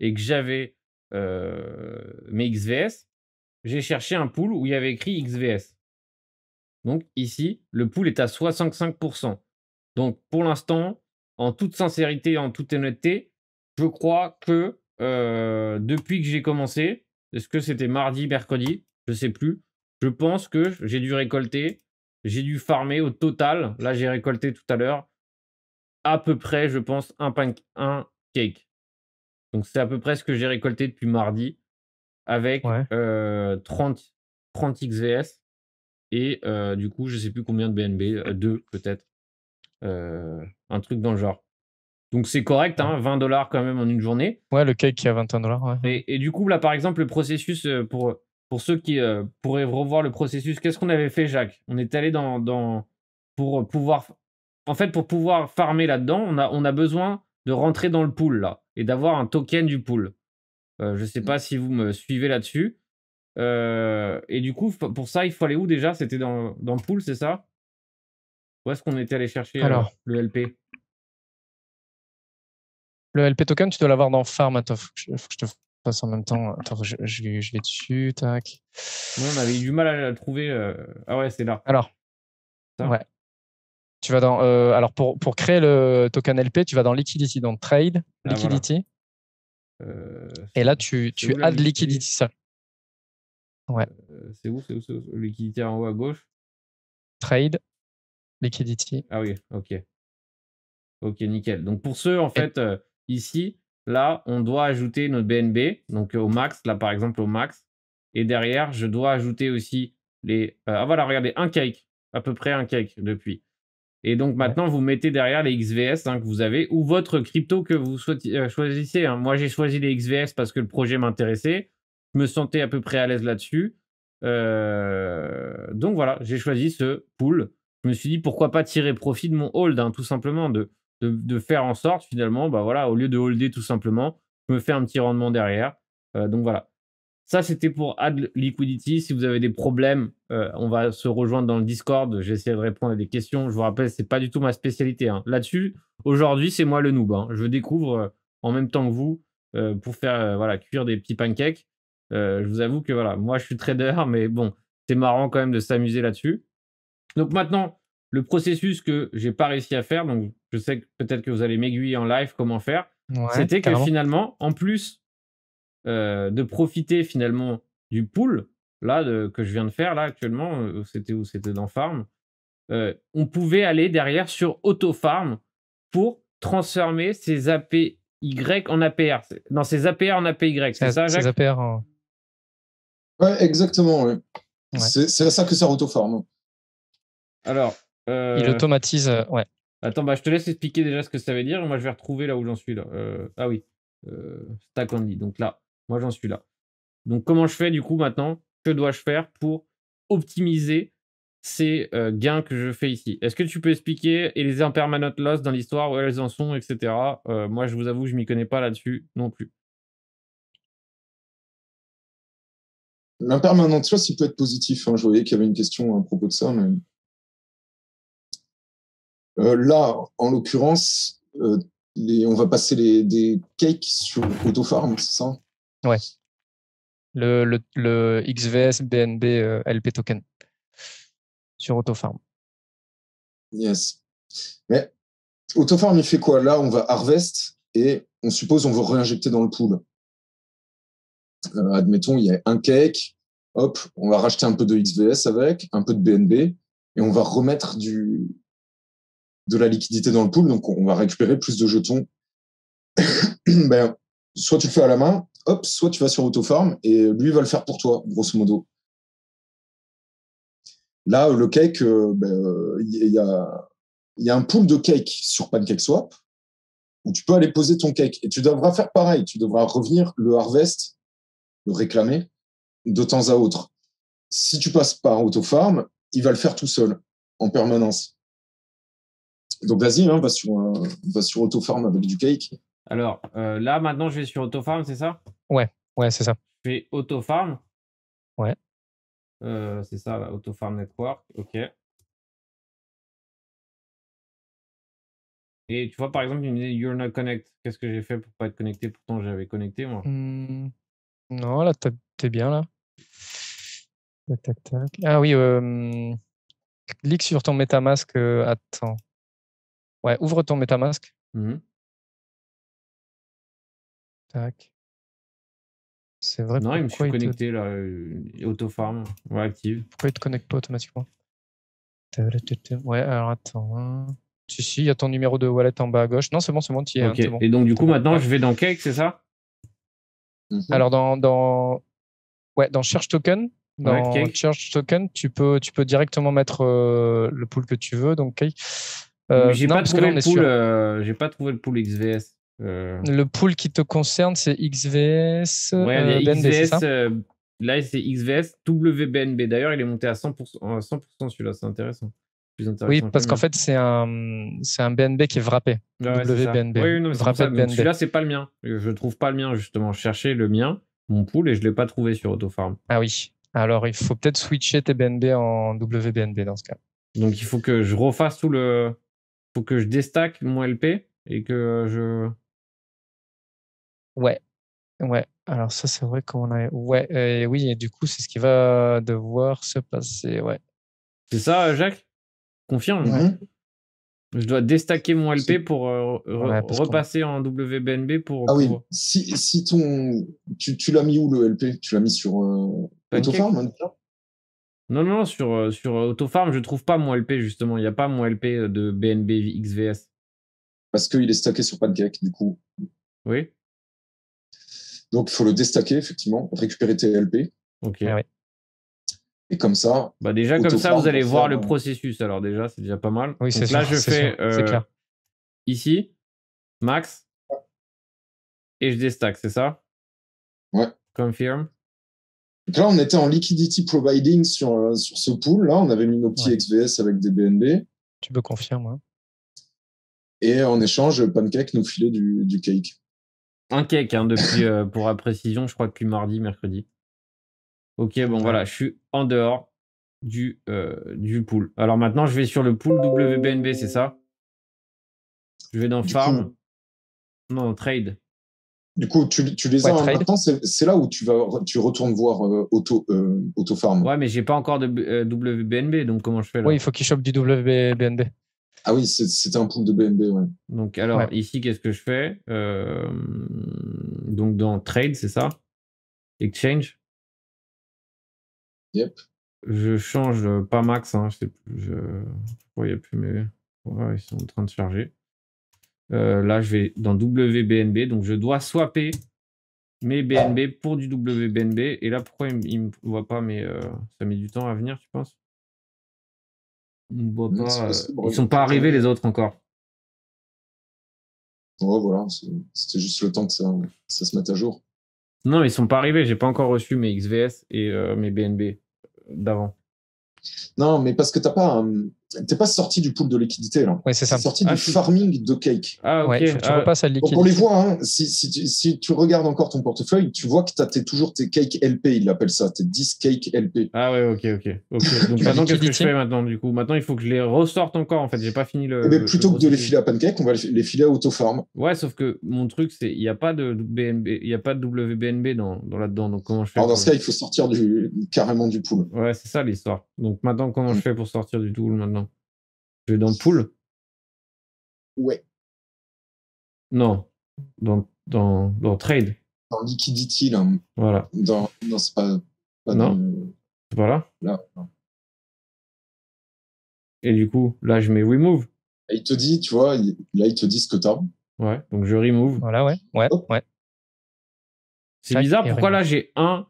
et que j'avais mes XVS, j'ai cherché un pool où il y avait écrit XVS. Donc ici, le pool est à 65%. Donc pour l'instant, en toute sincérité, en toute honnêteté, je crois que depuis que j'ai commencé, est-ce que c'était mardi, mercredi, je ne sais plus, je pense que j'ai dû récolter, j'ai dû farmer au total, là j'ai récolté tout à l'heure, à peu près, je pense, un cake. Donc c'est à peu près ce que j'ai récolté depuis mardi, avec 30 XVS. Et du coup, je sais plus combien de BNB, 2 peut-être. Un truc dans le genre. Donc c'est correct, $20 quand même en une journée. Ouais, le cake qui est à $21. Ouais. Et du coup, là, par exemple, le processus pour pour ceux qui pourraient revoir le processus, qu'est-ce qu'on avait fait, Jacques? On est allé pour pouvoir... En fait, pour pouvoir farmer là-dedans, on a besoin de rentrer dans le pool, là, et d'avoir un token du pool. Je ne sais pas si vous me suivez là-dessus. Et du coup, pour ça, il faut aller où déjà? C'était dans le pool, c'est ça? Où est-ce qu'on était allé chercher le LP? Le LP token, tu dois l'avoir dans Farm. Attends, faut que je te fasse en même temps. Attends, je vais dessus. Tac. Ouais, on avait eu du mal à le trouver. Ah ouais, c'est là. Alors, ouais. Tu vas dans. Alors, pour créer le token LP, tu vas dans Liquidity, donc Trade, Liquidity. Voilà. Et là, tu add Liquidity seul. Ouais. C'est où? Liquidité en haut à gauche. Trade, Liquidity. Ah oui, ok. Ok, nickel. Donc pour ceux, en fait, ici, là, on doit ajouter notre BNB, donc au max, là par exemple au max. Et derrière, je dois ajouter aussi les... ah voilà, regardez, un cake, à peu près un cake depuis. Et donc maintenant, vous mettez derrière les XVS que vous avez, ou votre crypto que vous choisissez. Moi, j'ai choisi les XVS parce que le projet m'intéressait. Je me sentais à peu près à l'aise là-dessus. Donc voilà, j'ai choisi ce pool. Je me suis dit, pourquoi pas tirer profit de mon hold, tout simplement, de faire en sorte, finalement, bah voilà, au lieu de holder tout simplement, je me fais un petit rendement derrière. Donc voilà. Ça, c'était pour Add Liquidity. Si vous avez des problèmes, on va se rejoindre dans le Discord. J'essaie de répondre à des questions. Je vous rappelle, ce n'est pas du tout ma spécialité. Là-dessus, aujourd'hui, c'est moi le noob. Je découvre en même temps que vous pour faire cuire des petits pancakes. Je vous avoue que voilà, moi, je suis trader, mais bon, c'est marrant quand même de s'amuser là-dessus. Donc maintenant, le processus que j'ai pas réussi à faire, donc je sais que peut-être que vous allez m'aiguiller en live comment faire, c'était que finalement, en plus de profiter finalement du pool là que je viens de faire là actuellement, c'était où? C'était dans Farm. On pouvait aller derrière sur AutoFarm pour transformer ces APY en APR. Non, ces APR en APY, c'est ça, Jacques? Ces APR en... Ouais, exactement. Ouais. C'est à ça que sert AutoFarm. Alors, il automatise, ouais. Attends, bah, je te laisse expliquer déjà ce que ça veut dire. Moi, je vais retrouver là où j'en suis là. Ah oui, Stack Only. Donc là, moi, j'en suis là. Donc, comment je fais du coup maintenant? Que dois-je faire pour optimiser ces gains que je fais ici? Est-ce que tu peux expliquer et les impermanent loss dans l'histoire, où elles en sont, etc. Moi, je vous avoue, je m'y connais pas là-dessus non plus. L'impermanent loss, il peut être positif. Je voyais qu'il y avait une question à propos de ça, mais là, en l'occurrence, on va passer des cakes sur AutoFarm, c'est ça? Ouais. Le XVS BNB LP token sur AutoFarm. Yes. Mais AutoFarm, il fait quoi? Là, on va harvest et on suppose on veut réinjecter dans le pool. Admettons, il y a un cake, hop, on va racheter un peu de XVS avec, un peu de BNB, et on va remettre de la liquidité dans le pool, donc on va récupérer plus de jetons. Ben, soit tu le fais à la main, hop, soit tu vas sur AutoFarm et lui va le faire pour toi, grosso modo. Là, le cake, il y a un pool de cake sur PancakeSwap où tu peux aller poser ton cake et tu devras faire pareil. Tu devras revenir le harvest, le réclamer de temps à autre. Si tu passes par AutoFarm, il va le faire tout seul en permanence. Donc vas-y, va sur AutoFarm avec du cake. Alors là, maintenant, je vais sur AutoFarm, c'est ça? Ouais, c'est ça. Je fais AutoFarm. Ouais. C'est ça, là, AutoFarm Network. OK. Et tu vois, par exemple, il me dit You're not connect. Qu'est-ce que j'ai fait pour pas être connecté? Pourtant, j'avais connecté, moi. Non, là, t'es bien, là. Tac, tac. Ah oui, clique sur ton MetaMask. Attends. Ouais, ouvre ton MetaMask. Tac. C'est vrai. Non, il me suis connecté, là. AutoFarm. Ouais, active. Pourquoi il te connecte pas automatiquement? Ouais, alors attends. Si, il y a ton numéro de wallet en bas à gauche. Non, c'est bon, tu y es. Ok. Bon. Et donc, du coup, maintenant, je vais dans Cake, c'est ça? Alors, dans Cherche Token, Cherche Token, tu peux directement mettre le pool que tu veux. Donc, Cake. J'ai pas trouvé le pool. J'ai pas trouvé le pool XVS. Le pool qui te concerne, c'est XVS. Ouais, il y a BNB, XVS, là, c'est XVS WBNB. D'ailleurs, il est monté à 100%, celui-là. C'est intéressant. Oui, parce qu'en fait, c'est un BNB qui est wrappé. WBNB. Oui, non, celui-là, c'est pas le mien. Je trouve pas le mien, justement. Je cherchais le mien, mon pool, et je l'ai pas trouvé sur Autofarm. Ah oui. Alors, il faut peut-être switcher tes BNB en WBNB dans ce cas. Donc, il faut que je refasse tout le... Il faut que je déstack mon LP et que je... Ouais. Alors ça, c'est vrai qu'on a... Ouais, oui, et du coup, c'est ce qui va devoir se passer, ouais. C'est ça, Jacques? Confirme. Je dois déstacker mon LP pour repasser en WBNB pour... Ah oui, si ton... Tu l'as mis où, le LP? Tu l'as mis sur Autofarm, hein, déjà? Non, sur Autofarm, je trouve pas mon LP, justement. Il n'y a pas mon LP de BNB XVS. Parce qu'il est stacké sur Pancake, du coup. Oui. Donc, il faut le déstacker, effectivement, récupérer tes LP. Ok. Ah, ouais. Et comme ça... Bah déjà, comme ça, vous allez voir le processus. Alors déjà, c'est déjà pas mal. Oui, donc là, je fais clair. Ici, max, et je déstack, c'est ça? Ouais. Confirm. Donc là, on était en liquidity providing sur ce pool. Là, on avait mis nos petits XVS avec des BNB. Tu peux confirmer. Hein. Et en échange, Pancake nous filait du cake. Un cake, hein, depuis, pour la précision, je crois depuis mardi, mercredi. Ok, bon, voilà, je suis en dehors du pool. Alors maintenant, je vais sur le pool WBNB, c'est ça? Je vais dans Farm. Non, Trade. Du coup, tu les as maintenant, c'est là où tu retournes voir Autofarm. Ouais, mais j'ai pas encore de WBNB, donc comment je fais là? Oui, il faut qu'il chope du WBNB. Ah oui, c'était un pool de BNB, ouais. Donc alors, ici, qu'est-ce que je fais? Donc dans Trade, c'est ça? Exchange. Yep. Je change pas max, hein, je sais plus. Pourquoi il n'y a plus mes... Ouais, ils sont en train de charger. Là, je vais dans WBNB, donc je dois swapper mes BNB pour du WBNB. Et là, pourquoi il ne me voit pas, mais ça met du temps à venir, tu penses? Ils ne voient pas. Ils sont pas arrivés, les autres, encore. Ouais, voilà, c'était juste le temps que ça se mette à jour. Non, ils sont pas arrivés, j'ai pas encore reçu mes XVS et mes BNB d'avant. Non, mais parce que t'es pas sorti du pool de liquidité, là. Oui, c'est ça. Sorti du farming de cake. Ah, ok. Ouais, tu repasses à liquidité. Donc on les voit, hein, si tu regardes encore ton portefeuille, tu vois que t'as toujours tes cake LP, ils l'appellent ça, tes 10 cake LP. Ah ouais, ok. Donc maintenant, qu'est-ce que je fais maintenant, du coup? Maintenant, il faut que je les ressorte encore, en fait. J'ai pas fini le... plutôt que de les filer à Pancake, on va les filer à Autofarm. Ouais, sauf que mon truc, c'est il n'y a pas de BNB, il n'y a pas de WBNB dans là-dedans. Donc comment je fais? Alors dans ce cas, il faut sortir carrément du pool. Ouais, c'est ça l'histoire. Donc maintenant, comment je fais pour sortir du pool maintenant? Je vais dans le pool? Ouais. Non. Dans trade. Dans liquidity, là. Voilà. Non, c'est pas non. C'est pas là? Là. Non. Et du coup, là, je mets remove. Et il te dit, tu vois, là, il te dit ce que t'as. Ouais, donc je remove. Voilà, ouais. C'est bizarre, pourquoi là, j'ai un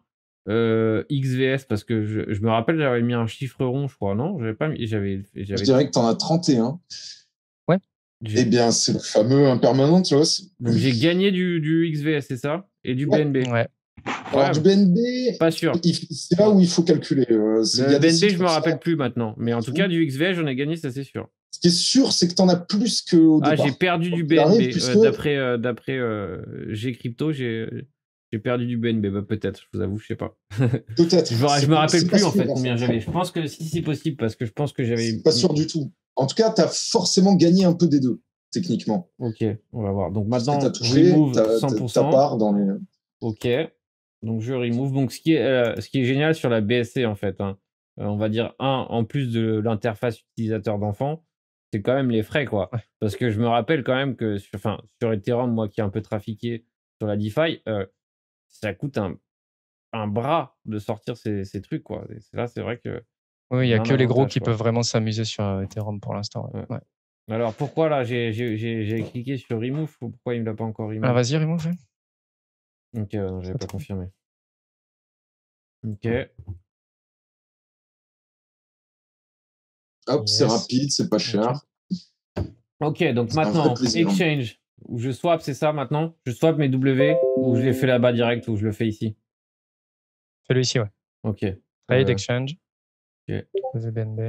XVS? Parce que je me rappelle, j'avais mis un chiffre rond, je crois. Non, j'avais pas mis... Je dirais que t'en as 31. Ouais. Eh bien, c'est le fameux impermanent, tu vois. Donc j'ai gagné du XVS, c'est ça? Et du BNB. Ouais. Alors, du BNB, pas sûr. C'est là où il faut calculer. Le BNB, je me rappelle plus maintenant. Mais en tout cas, du XVS, j'en ai gagné, ça c'est sûr. Ce qui est sûr, c'est que tu en as plus qu'au départ. J'ai perdu du BNB. D'après G-Crypto, j'ai perdu du BNB. Bah, peut-être, je vous avoue, je sais pas. Peut-être. Je me rappelle plus en fait combien j'avais. Je pense que si possible, parce que je pense que j'avais. Pas sûr du tout. En tout cas, tu as forcément gagné un peu des deux, techniquement. Ok, on va voir. Donc maintenant, je remove 100%. Ta part dans les... Ok. Donc je remove. Donc ce qui est génial sur la BSC en fait, hein, on va dire en plus de l'interface utilisateur d'enfant, c'est quand même les frais quoi. Parce que je me rappelle quand même que sur Ethereum, moi qui ai un peu trafiqué sur la DeFi, ça coûte un bras de sortir ces trucs quoi. Et là c'est vrai que oui, il n'y a que les gros qui peuvent vraiment s'amuser sur Ethereum pour l'instant. Ouais. Alors pourquoi là j'ai cliqué sur remove, pourquoi il me l'a pas encore remove? Ah vas-y remove. Ok, non, j'avais pas confirmé. Ok. Hop, c'est rapide, c'est pas cher. Ok, donc maintenant, exchange, où je swap, c'est ça maintenant? Je swap mes W ou je les fais là-bas direct ou je le fais ici? Fais-le ici, ouais. Ok. Trade, exchange. Ok. BNB.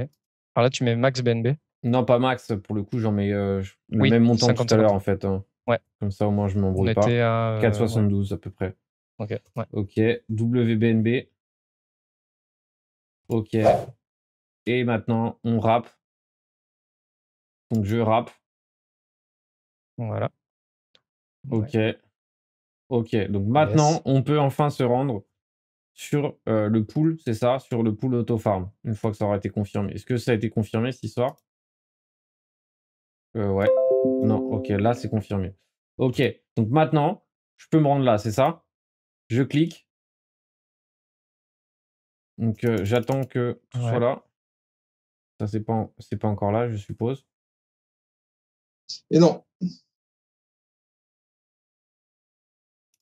Alors là, tu mets max BNB. Non, pas max. Pour le coup, j'en mets le même montant que tout à l'heure, en fait. Hein. Ouais. Comme ça, au moins, je ne m'embrouille pas. 4,72 à peu près. Ok. Ouais. Ok. WBNB. Ok. Et maintenant, on rappe. Donc, je rappe. Voilà. Ok. Ouais. Ok. Donc, maintenant, on peut enfin se rendre sur le pool, c'est ça, sur le pool auto-farm, une fois que ça aura été confirmé. Est-ce que ça a été confirmé, cette histoire? Ouais. Non, ok, là, c'est confirmé. Ok, donc maintenant, je peux me rendre là, c'est ça? Je clique. Donc, j'attends que tout soit là. Ça, c'est pas encore là, je suppose. Et non.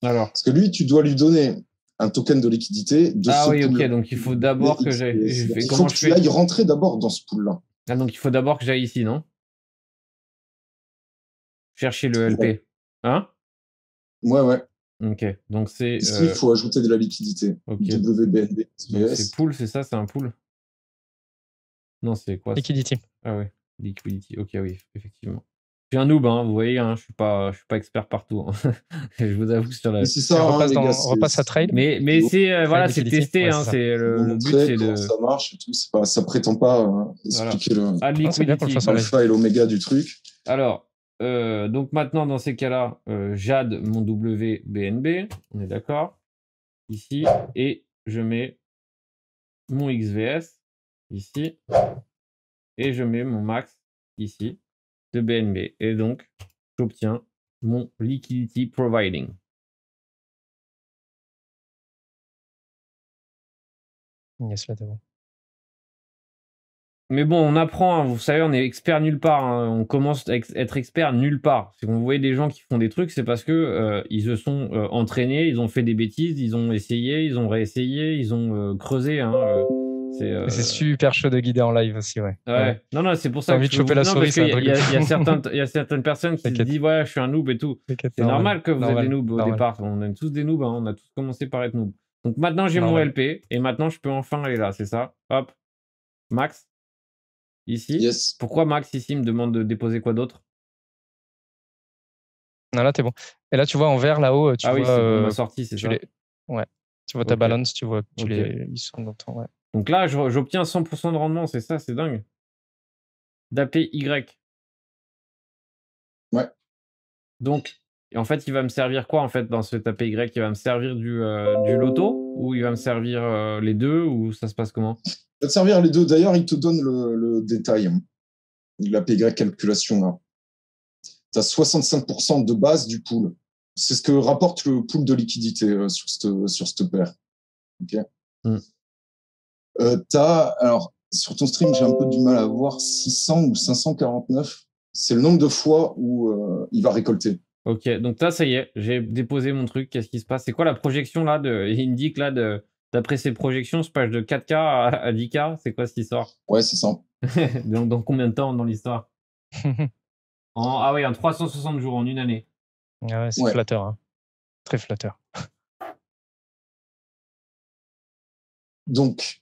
Alors. Parce que lui, tu dois lui donner un token de liquidité de ce oui, pool. Ok, donc il faut d'abord que j'aille. Il faut que tu ailles rentrer d'abord dans ce pool-là. Ah, donc il faut d'abord que j'aille ici, non? Chercher le LP. Ouais. Hein? Ouais. Ok, donc c'est... Ici, il faut ajouter de la liquidité. Okay. WBNB. Donc c'est pool, c'est ça? C'est un pool? Non, c'est quoi? Liquidity. Ah ouais, liquidity. Ok, oui, effectivement. Je suis un noob, hein, vous voyez, hein, je suis pas expert partout. Hein. Je vous avoue que sur la... C'est ça, hein, les gars, repasse à trade. Mais c'est voilà, c'est testé. Hein, c'est le but, c'est de... Ça marche et tout. Pas, ça prétend pas expliquer voilà. l'alpha et l'oméga du truc. Alors, donc maintenant, dans ces cas-là, j'add mon WBNB. On est d'accord? Ici. Et je mets mon XVS ici. Et je mets mon max ici de BNB. Et donc, j'obtiens mon liquidity providing. Yes, là, t'es bon. Mais bon, on apprend, hein, vous savez, on est expert nulle part. Hein. On commence à être expert nulle part. Si vous voyez des gens qui font des trucs, c'est parce que ils se sont entraînés, ils ont fait des bêtises, ils ont essayé, ils ont réessayé, ils ont creusé. Hein, c'est super chaud de guider en live aussi, ouais. Non, c'est pour ça que envie de choper la souris, c'est un truc. Il y a certaines personnes qui se disent ouais, je suis un noob et tout. C'est normal que vous êtes des noobs au départ. On est tous des noobs. Hein. On a tous commencé par être noobs. Donc maintenant j'ai mon LP et maintenant je peux enfin aller là, c'est ça. Hop, max. Ici. Yes. Pourquoi max ici il me demande de déposer quoi d'autre? Non, là t'es bon. Et là tu vois en vert là-haut, tu vois. Oui, c'est pour ma sortie, c'est ça. Ouais. Tu vois ta balance, tu vois que ils sont dans ton. Ouais. Donc là, j'obtiens 100% de rendement, c'est ça, c'est dingue. D'APY. Ouais. Donc, en fait, il va me servir quoi en fait dans cet APY? Il va me servir du loto ou il va me servir les deux ou ça se passe comment? Il va te servir les deux. D'ailleurs, il te donne le détail de l'APY calculation là. Tu as 65% de base du pool. C'est ce que rapporte le pool de liquidité sur cette paire. Ok. Alors, sur ton stream, j'ai un peu du mal à voir 600 ou 549. C'est le nombre de fois où il va récolter. Ok, donc là, ça y est, j'ai déposé mon truc. Qu'est-ce qui se passe? C'est quoi la projection là il indique là, d'après ses projections, ce page de 4K à 10K, c'est quoi cette histoire? Ouais, c'est ça. Donc, dans combien de temps dans l'histoire? Ah oui, en 360 jours, en une année. Ah ouais, c'est flatteur. Hein. Très flatteur. Donc,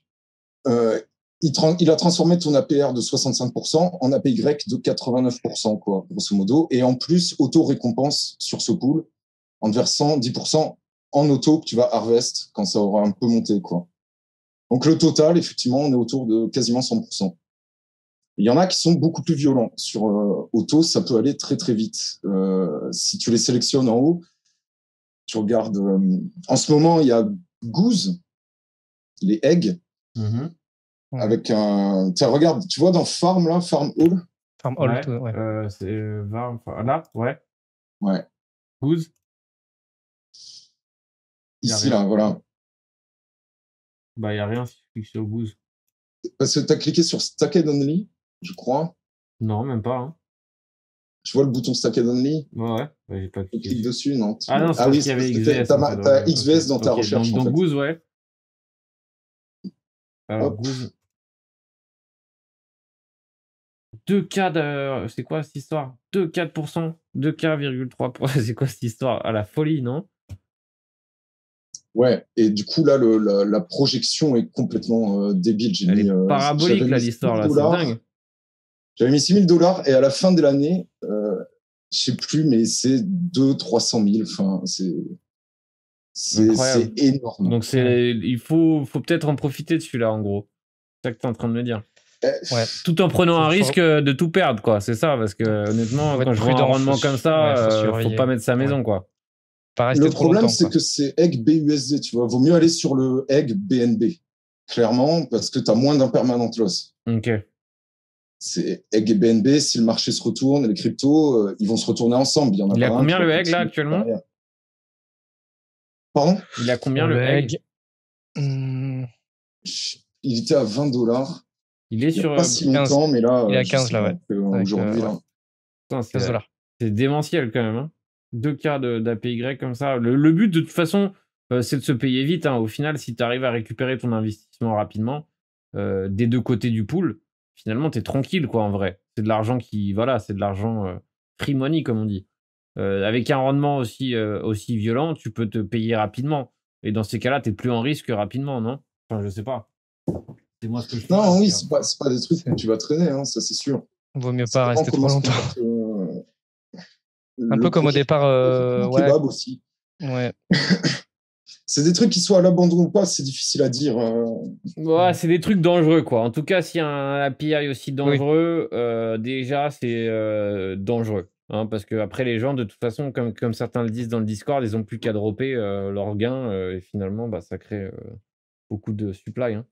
il a transformé ton APR de 65% en APY de 89%, quoi, grosso modo. Et en plus, auto-récompense sur ce pool en te versant 10% en auto que tu vas harvest quand ça aura un peu monté, quoi. Donc, le total, effectivement, on est autour de quasiment 100%. Il y en a qui sont beaucoup plus violents. Sur auto, ça peut aller très, très vite. Si tu les sélectionnes en haut, tu regardes... en ce moment, il y a Goose, les eggs, avec un... Tiens, regarde, tu vois dans Farm, là, Farm Hall. Farm Hall, ouais. C'est là, ouais. Ouais. Goose. Ici, là, voilà. Bah, il n'y a rien si je clique sur Goose. Parce que tu as cliqué sur Stacked Only, je crois. Non, même pas. Hein. Tu vois le bouton Stacked Only? Ouais, j'ai pas cliqué. Tu cliques dessus, non? Ah non, c'est parce qu'il y avait XVS. T'as XVS dans ta recherche, donc, en fait. Goose, ouais. Alors, Goose. 2K de... C'est quoi cette histoire? 2,4%. 2K,3%. C'est quoi cette histoire? À la folie, non? Ouais, et du coup, là, la projection est complètement débile. Elle est parabolique, là, l'histoire, là, c'est dingue. J'avais mis $6 000 et à la fin de l'année, je sais plus, mais c'est 200 000, 300 000. Enfin, c'est énorme. Donc, il faut peut-être en profiter de celui-là, en gros. C'est ça que tu es en train de me dire. Ouais. Tout en prenant un risque de tout perdre, quoi. C'est ça, parce que honnêtement, quand je vois un rendement comme ça, faut pas mettre sa maison, quoi. Le problème, c'est que c'est egg BUSD, tu vois. Vaut mieux aller sur le egg BNB, clairement, parce que tu as moins d'impermanent loss. Ok. C'est egg et BNB, si le marché se retourne, les cryptos, ils vont se retourner ensemble. Il y a combien le egg, là, actuellement? Pardon? Il a combien le egg? Il était à $20. Il est sur pas si longtemps, mais là, il est à 15 là, ouais. Aujourd'hui, là. C'est démentiel quand même. Hein. 2K d'APY comme ça. Le but, de toute façon, c'est de se payer vite. Hein. Au final, si tu arrives à récupérer ton investissement rapidement, des deux côtés du pool, finalement, tu es tranquille, quoi, en vrai. C'est de l'argent c'est de l'argent free money, comme on dit. Avec un rendement aussi violent, tu peux te payer rapidement. Et dans ces cas-là, tu n'es plus en risque rapidement, non? Enfin, je sais pas. C'est moi ce que je fais. Non, oui, c'est pas des trucs que tu vas traîner, hein, ça c'est sûr. Vaut mieux pas rester trop longtemps. Un peu comme au départ. Kebab aussi. Ouais. C'est des trucs qui soient à l'abandon ou pas, c'est difficile à dire. Ouais, c'est des trucs dangereux, quoi. En tout cas, s'il y a un API aussi dangereux, déjà, c'est dangereux. Hein, parce que après les gens, de toute façon, comme certains le disent dans le Discord, ils n'ont plus qu'à dropper leurs gains et finalement, ça crée beaucoup de supply. Hein.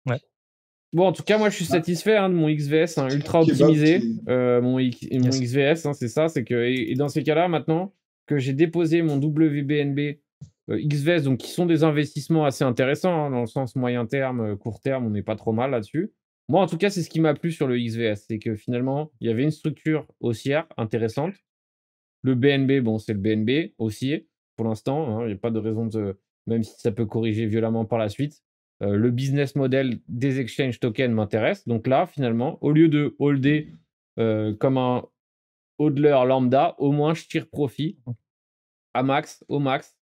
Ouais. Bon, en tout cas, moi, je suis satisfait de mon XVS, ultra optimisé. Mon XVS, c'est ça. C'est que, et dans ces cas-là, maintenant que j'ai déposé mon WBNB XVS, donc qui sont des investissements assez intéressants, dans le sens moyen terme, court terme, on n'est pas trop mal là-dessus. Moi, en tout cas, c'est ce qui m'a plu sur le XVS. C'est que finalement, il y avait une structure haussière intéressante. Le BNB, bon, c'est le BNB haussier pour l'instant. Il n'y a pas de raison même si ça peut corriger violemment par la suite. Le business model des exchange tokens m'intéresse. Donc là, finalement, au lieu de holder comme un hodler lambda, au moins je tire profit au max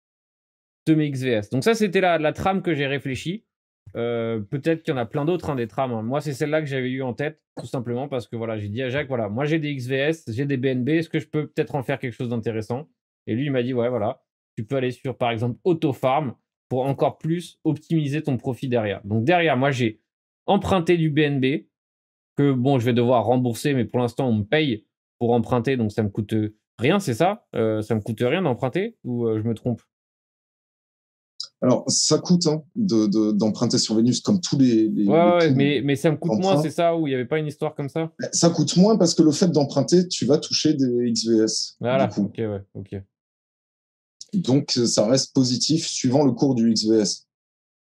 de mes XVS. Donc ça, c'était la trame que j'ai réfléchi. Peut-être qu'il y en a plein d'autres, des trames. Hein. Moi, c'est celle-là que j'avais eu en tête, tout simplement parce que voilà, j'ai dit à Jacques, voilà, moi j'ai des XVS, j'ai des BNB, est-ce que je peux peut-être en faire quelque chose d'intéressant? Et lui, il m'a dit, ouais, voilà, tu peux aller sur, par exemple, AutoFarm pour encore plus optimiser ton profit derrière. Donc derrière, moi, j'ai emprunté du BNB que, bon, je vais devoir rembourser, mais pour l'instant, on me paye pour emprunter, donc ça me coûte rien, c'est ça? Ça me coûte rien d'emprunter ou je me trompe? Alors, ça coûte d'emprunter sur Vénus comme tous les ouais, mais ça me coûte moins, c'est ça? Ou il n'y avait pas une histoire comme ça? Ça coûte moins parce que le fait d'emprunter, tu vas toucher des XVS. Voilà, ok. Donc, ça reste positif suivant le cours du XVS.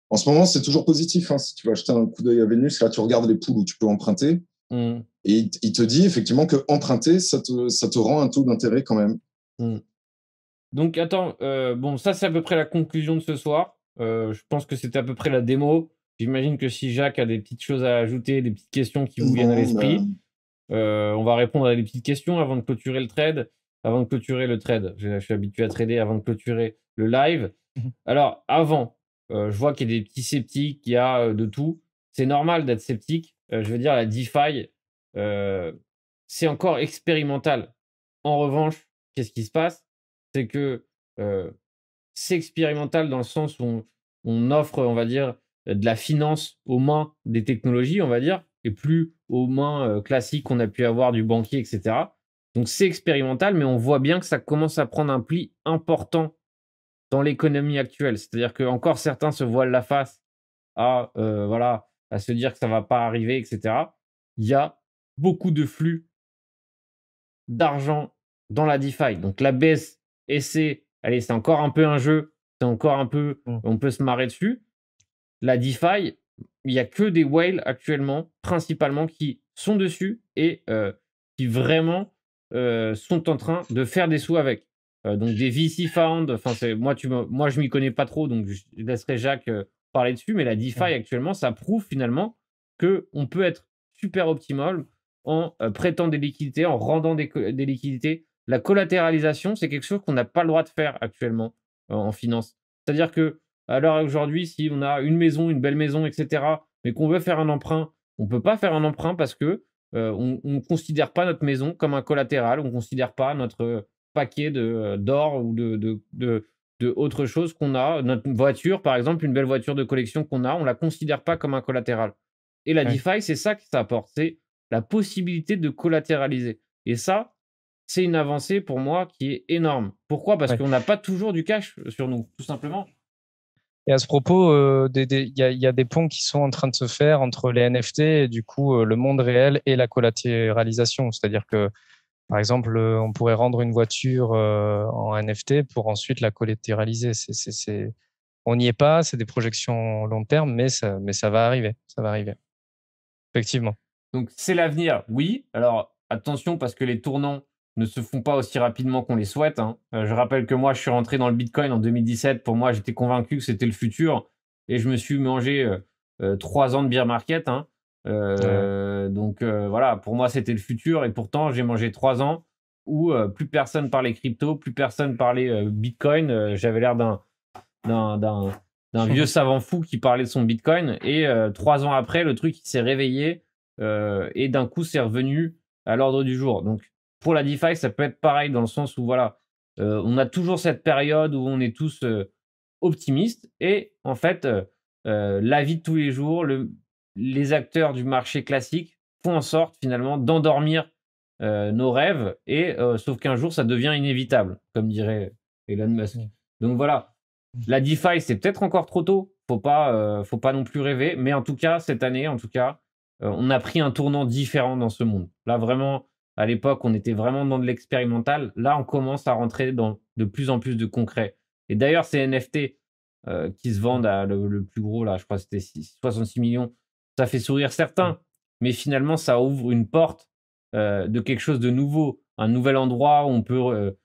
En ce moment, c'est toujours positif. Hein, si tu vas jeter un coup d'œil à Vénus, là, tu regardes les pools où tu peux emprunter. Et il te dit effectivement que emprunter, ça te rend un taux d'intérêt quand même. Donc, attends, bon, ça, c'est à peu près la conclusion de ce soir. Je pense que c'était à peu près la démo. J'imagine que si Jacques a des petites choses à ajouter, des petites questions qui vous viennent à l'esprit, on va répondre à des petites questions avant de clôturer le trade. Je suis habitué à trader avant de clôturer le live. Alors, avant, je vois qu'il y a des petits sceptiques, il y a de tout. C'est normal d'être sceptique. Je veux dire, la DeFi, c'est encore expérimental. En revanche, qu'est-ce qui se passe? C'est que c'est expérimental dans le sens où on offre, on va dire, de la finance aux mains des technologies, on va dire, et plus aux mains classiques qu'on a pu avoir du banquier, etc. Donc c'est expérimental, mais on voit bien que ça commence à prendre un pli important dans l'économie actuelle. C'est-à-dire que encore certains se voilent la face à se dire que ça ne va pas arriver, etc. Il y a beaucoup de flux d'argent dans la DeFi. Donc la baisse, c'est encore un peu un jeu, c'est encore un peu, on peut se marrer dessus. La DeFi, il n'y a que des whales actuellement, principalement, qui sont dessus et qui vraiment sont en train de faire des sous avec. Donc des VC Found, moi je m'y connais pas trop, donc je laisserai Jacques parler dessus, mais la DeFi actuellement, ça prouve finalement qu'on peut être super optimal en prêtant des liquidités, en rendant des liquidités. La collatéralisation, c'est quelque chose qu'on n'a pas le droit de faire actuellement. en finance. C'est-à-dire que à l'heure aujourd'hui, si on a une maison, une belle maison, etc., mais qu'on veut faire un emprunt, on ne peut pas faire un emprunt parce que on ne considère pas notre maison comme un collatéral, on ne considère pas notre paquet d'or ou de autre chose qu'on a. Notre voiture, par exemple, une belle voiture de collection qu'on a, on ne la considère pas comme un collatéral. Et la DeFi, c'est ça que ça apporte, c'est la possibilité de collatéraliser. Et ça, c'est une avancée pour moi qui est énorme. Pourquoi ? Parce qu'on n'a pas toujours du cash sur nous, tout simplement. Et à ce propos, il y a des ponts qui sont en train de se faire entre les NFT et du coup le monde réel et la collatéralisation. C'est-à-dire que, par exemple, on pourrait rendre une voiture en NFT pour ensuite la collatéraliser. On n'y est pas, c'est des projections long terme, mais ça va arriver. Ça va arriver. Effectivement. Donc, c'est l'avenir, oui. Alors, attention, parce que les tournants ne se font pas aussi rapidement qu'on les souhaite. Hein. Je rappelle que moi, je suis rentré dans le Bitcoin en 2017. Pour moi, j'étais convaincu que c'était le futur. Et je me suis mangé 3 ans de bear market. Hein. Donc, voilà, pour moi, c'était le futur. Et pourtant, j'ai mangé 3 ans où plus personne parlait crypto, plus personne parlait Bitcoin. J'avais l'air d'un vieux savant fou qui parlait de son Bitcoin. Et 3 ans après, le truc s'est réveillé et d'un coup, c'est revenu à l'ordre du jour. Donc, pour la DeFi, ça peut être pareil dans le sens où, voilà, on a toujours cette période où on est tous optimistes et en fait, la vie de tous les jours, les acteurs du marché classique font en sorte finalement d'endormir nos rêves et sauf qu'un jour, ça devient inévitable, comme dirait Elon Musk. Donc voilà, la DeFi, c'est peut-être encore trop tôt. Faut pas non plus rêver. Mais en tout cas, cette année, on a pris un tournant différent dans ce monde. Là, vraiment, à l'époque, on était vraiment dans de l'expérimental. Là, on commence à rentrer dans de plus en plus de concret. Et d'ailleurs, ces NFT qui se vendent à le plus gros, là, je crois que c'était 66 millions, ça fait sourire certains. Mais finalement, ça ouvre une porte de quelque chose de nouveau. Un nouvel endroit où on peut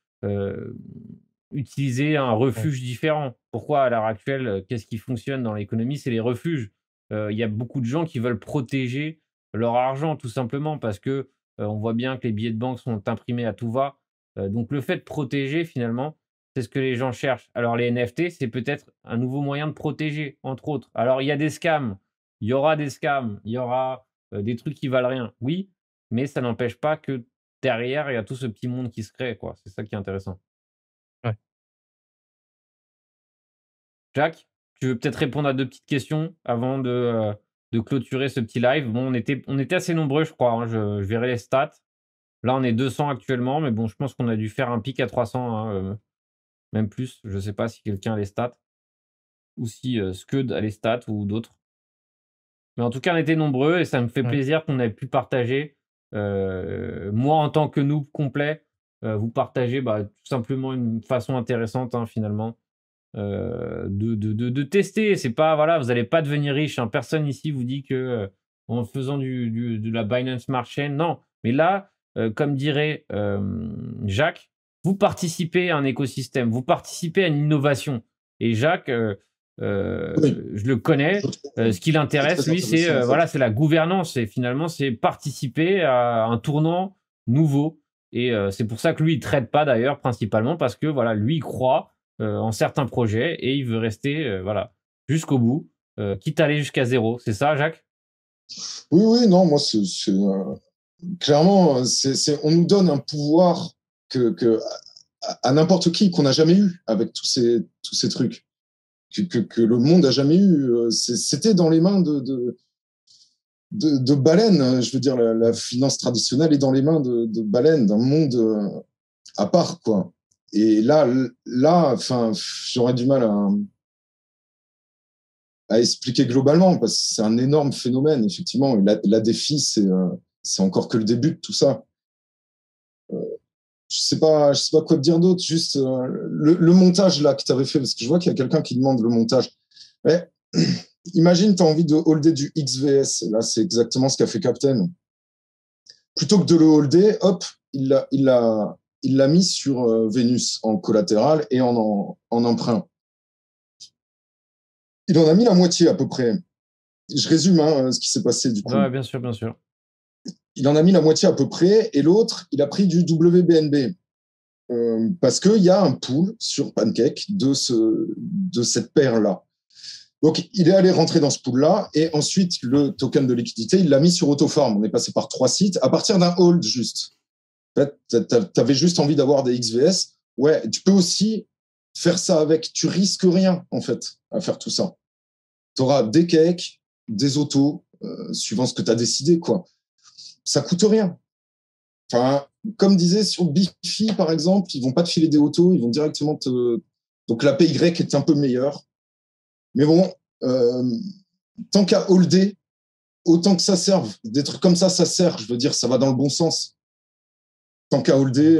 utiliser un refuge différent. Pourquoi, à l'heure actuelle, qu'est-ce qui fonctionne dans l'économie? C'est les refuges. Il y a beaucoup de gens qui veulent protéger leur argent, tout simplement, parce que on voit bien que les billets de banque sont imprimés à tout va. Donc, le fait de protéger, finalement, c'est ce que les gens cherchent. Alors, les NFT, c'est peut-être un nouveau moyen de protéger, entre autres. Alors, il y a des scams. Il y aura des scams. Il y aura des trucs qui valent rien. Oui, mais ça n'empêche pas que derrière, il y a tout ce petit monde qui se crée, quoi. C'est ça qui est intéressant. Jacques, tu veux peut-être répondre à 2 petites questions avant de clôturer ce petit live. Bon, on était assez nombreux, je crois. Hein. Je verrai les stats. Là, on est 200 actuellement, mais bon, je pense qu'on a dû faire un pic à 300, hein, même plus. Je ne sais pas si quelqu'un a les stats ou si Scud a les stats ou d'autres. Mais en tout cas, on était nombreux et ça me fait plaisir qu'on ait pu partager. Moi, en tant que noob complet, vous partagez tout simplement une façon intéressante, hein, finalement. De tester. C'est pas, voilà, vous n'allez pas devenir riche. Hein. Personne ici vous dit que en faisant de la Binance Smart Chain, non. Mais là, comme dirait Jacques, vous participez à un écosystème, vous participez à une innovation. Et Jacques, je le connais. Ce qui l'intéresse, lui, c'est voilà, c'est la gouvernance. Et finalement, c'est participer à un tournant nouveau. Et c'est pour ça que lui, il ne traite pas d'ailleurs, principalement, parce que voilà, lui, il croit en certains projets et il veut rester voilà, jusqu'au bout, quitte à aller jusqu'à 0. C'est ça, Jacques? Oui, non, moi, clairement, on nous donne un pouvoir à n'importe qui qu'on n'a jamais eu avec tous ces trucs que le monde n'a jamais eu. C'était dans les mains de baleines. Je veux dire, la finance traditionnelle est dans les mains de baleines, d'un monde à part, quoi. Et là, enfin, j'aurais du mal à expliquer globalement parce que c'est un énorme phénomène, effectivement. Et la DeFi, c'est encore que le début de tout ça. Je sais pas quoi te dire d'autre. Juste le montage là que tu avais fait, parce que je vois qu'il y a quelqu'un qui demande le montage. Mais imagine, tu as envie de holder du XVS. Et là, c'est exactement ce qu'a fait Captain. Plutôt que de le holder, hop, il l'a mis sur Vénus en collatéral et en emprunt. Il en a mis la moitié à peu près. Je résume ce qui s'est passé du coup. Ouais, bien sûr, bien sûr. Il en a mis la moitié à peu près et l'autre, il a pris du WBNB. parce qu'il y a un pool sur Pancake de cette paire-là. Donc, il est allé rentrer dans ce pool-là, et ensuite, le token de liquidité, il l'a mis sur Autofarm. On est passé par 3 sites, à partir d'un hold juste. En fait, tu avais juste envie d'avoir des XVS. Ouais, tu peux aussi faire ça avec. Tu risques rien, en fait, à faire tout ça. Tu auras des cakes, des autos, suivant ce que tu as décidé, quoi. Ça coûte rien. Enfin, comme disait sur Bifi, par exemple, ils vont pas te filer des autos, ils vont directement te... Donc, la PY est un peu meilleure. Mais bon, tant qu'à holder, autant que ça serve. Des trucs comme ça sert. Je veux dire, ça va dans le bon sens. Tant qu'à holder,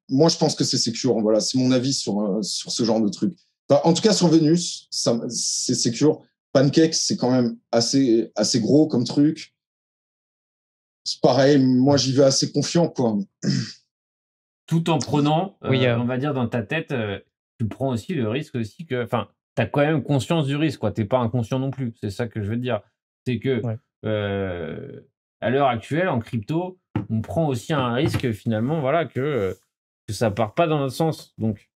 moi, je pense que c'est secure. Voilà, c'est mon avis sur ce genre de truc. Enfin, en tout cas, sur Vénus, c'est secure. Pancake, c'est quand même assez gros comme truc. C'est pareil, moi, j'y vais assez confiant, quoi. Tout en prenant, on va dire, dans ta tête, tu prends aussi le risque aussi que... Enfin, tu as quand même conscience du risque, quoi. Tu n'es pas inconscient non plus. C'est ça que je veux te dire. C'est que, à l'heure actuelle, en crypto, on prend aussi un risque, finalement, voilà, que ça part pas dans notre sens. Donc,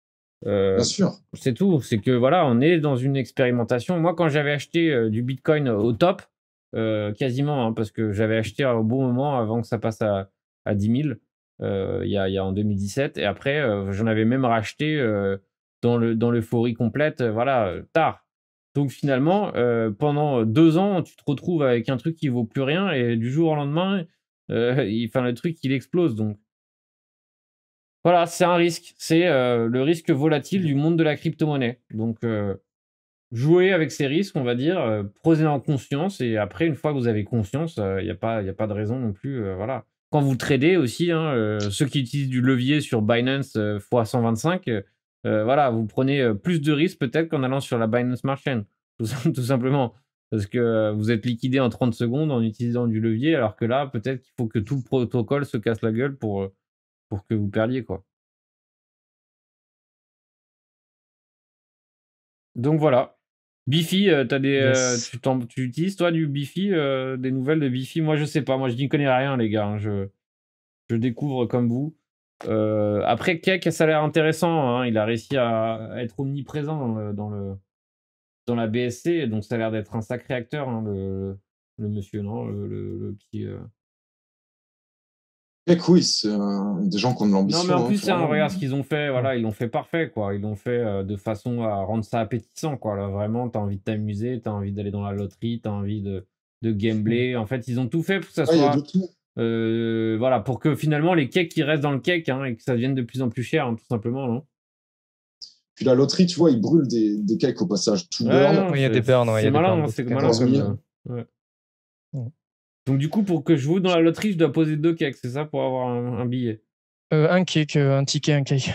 bien sûr. C'est tout. C'est que, voilà, on est dans une expérimentation. Moi, quand j'avais acheté du Bitcoin au top, quasiment, hein, parce que j'avais acheté au bon moment avant que ça passe à 10 000, il y a en 2017. Et après, j'en avais même racheté dans l'euphorie complète, voilà, tard. Donc finalement, pendant 2 ans, tu te retrouves avec un truc qui vaut plus rien et du jour au lendemain, le truc, il explose. Donc voilà, c'est un risque. C'est le risque volatile du monde de la crypto-monnaie. Donc jouez avec ces risques, on va dire, prenez-en en conscience, et après, une fois que vous avez conscience, il n'y a pas de raison non plus, voilà. Quand vous tradez aussi, hein, ceux qui utilisent du levier sur Binance x 125, voilà, vous prenez plus de risques peut-être qu'en allant sur la Binance Smart Chain, tout simplement. Parce que vous êtes liquidé en 30 secondes en utilisant du levier, alors que là, peut-être qu'il faut que tout le protocole se casse la gueule pour que vous perdiez, quoi. Donc voilà. Bifi, Yes. tu utilises toi du Bifi, des nouvelles de Bifi? Moi je sais pas, moi je n'y connais rien les gars, hein. Je découvre comme vous. Après Keck, ça a l'air intéressant, hein. Il a réussi à être omniprésent dans la BSC, donc ça a l'air d'être un sacré acteur, hein, le monsieur, non? Le petit. Oui, c'est des gens qui ont de l'ambition. Non, mais en plus, regarde ce qu'ils ont fait. Voilà, ils l'ont fait parfait, quoi. Ils l'ont fait de façon à rendre ça appétissant, quoi. Là, vraiment, t'as envie de t'amuser, t'as envie d'aller dans la loterie, t'as envie de gambler. En fait, ils ont tout fait pour que ça soit. Voilà, pour que finalement les cakes qui restent dans le cake, hein, et que ça devienne de plus en plus cher, hein, tout simplement, non? Puis la loterie, tu vois, ils brûlent des cakes au passage. Tout burn. Il y a des burns, c'est malin, c'est malin comme. Donc du coup, pour que je joue dans la loterie, je dois poser 2 cakes, c'est ça, pour avoir un billet? Un cake, un ticket, un cake.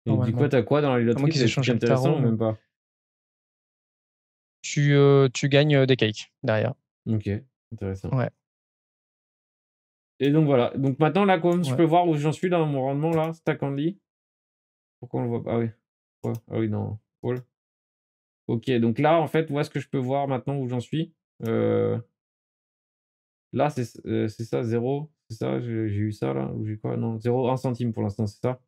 Et du coup, t'as quoi dans les loteries? C'est intéressant ou même pas? Tu gagnes des cakes derrière. Ok, intéressant. Ouais. Et donc voilà. Donc maintenant, là, je peux voir où j'en suis dans mon rendement, là, Stack Only. Pourquoi on le voit pas? Ah oui. Ouais. Ah oui, non. Cool. Ok, donc là, en fait, où est-ce que je peux voir maintenant où j'en suis? Là, c'est ça, 0. C'est ça, j'ai eu ça, là. Ou j'ai quoi? Non, 0, 1 centime pour l'instant, c'est ça?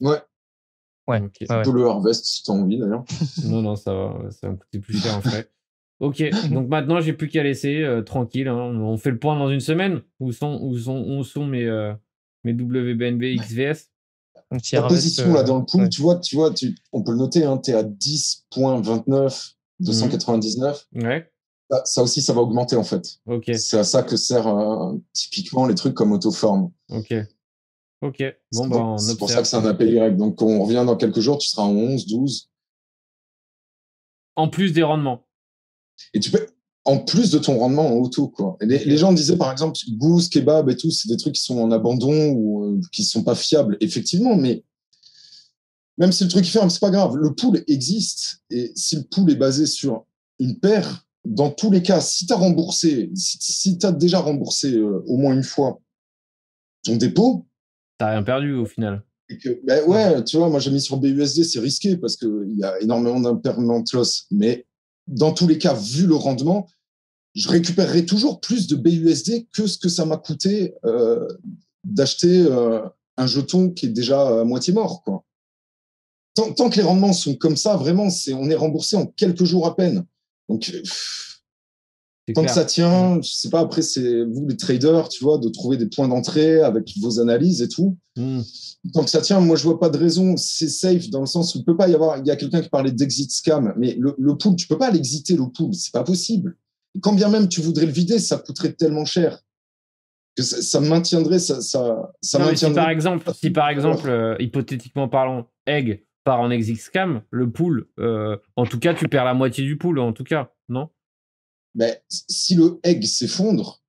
Ouais. Ouais. Okay. Tu peux le harvest si tu as envie, d'ailleurs. Non, ça va. Ça va me coûter plus cher en frais. Ok, donc maintenant, j'ai plus qu'à laisser tranquille. Hein. On fait le point dans une semaine. Où sont mes WBNB XVS? Ta position là dans le pool, tu vois, on peut le noter, hein, tu es à 10.29, 299. Ouais. Ça aussi, ça va augmenter en fait. Okay. C'est à ça que servent typiquement les trucs comme Autoform. Ok. Bon, c'est pour ça que c'est un APY. Donc, on revient dans quelques jours, tu seras en 11, 12. En plus des rendements. Et tu peux, en plus de ton rendement en auto, quoi. Et les gens disaient, par exemple, Goose, Kebab et tout, c'est des trucs qui sont en abandon ou qui sont pas fiables. Effectivement, mais même si le truc ferme, c'est pas grave. Le pool existe. Et si le pool est basé sur une paire, dans tous les cas, si tu as remboursé, si tu as déjà remboursé au moins une fois ton dépôt, t'as rien perdu au final. Et que, ben ouais, tu vois, moi j'ai mis sur BUSD, c'est risqué parce qu'il y a énormément d'impairment loss. Mais dans tous les cas, vu le rendement, je récupérerai toujours plus de BUSD que ce que ça m'a coûté d'acheter un jeton qui est déjà à moitié mort, quoi. Tant que les rendements sont comme ça, vraiment, on est remboursé en quelques jours à peine. Donc, tant que ça tient, je sais pas, après, c'est vous, les traders, tu vois, de trouver des points d'entrée avec vos analyses et tout. Tant que ça tient, moi, je vois pas de raison. C'est safe dans le sens où il peut pas y avoir, il y a quelqu'un qui parlait d'exit scam, mais le pool, tu peux pas l'exiter, le pool. C'est pas possible. Et quand bien même tu voudrais le vider, ça coûterait tellement cher que ça maintiendrait, maintiendrait. Si par exemple, hypothétiquement parlant, Egg part en exit scam, le pool, en tout cas, tu perds la moitié du pool, en tout cas, non? Mais si le Egg s'effondre,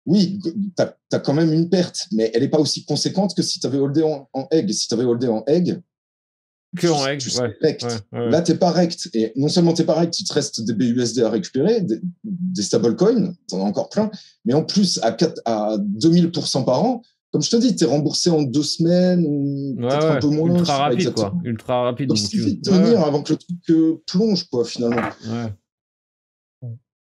oui, tu as quand même une perte, mais elle n'est pas aussi conséquente que si tu avais holdé en Egg. Si tu avais holdé en Egg, que en Egg, ouais. Là, tu n'es pas rect. Et non seulement tu n'es pas rect, il te reste des BUSD à récupérer, des stablecoins, tu en as encore plein, mais en plus, à 2000% par an, comme je te dis, tu es remboursé en 2 semaines ou peut-être un peu moins. Ultra rapide, quoi. Ultra rapide. Donc, il suffit de tenir avant que le truc plonge, quoi, finalement. Ouais.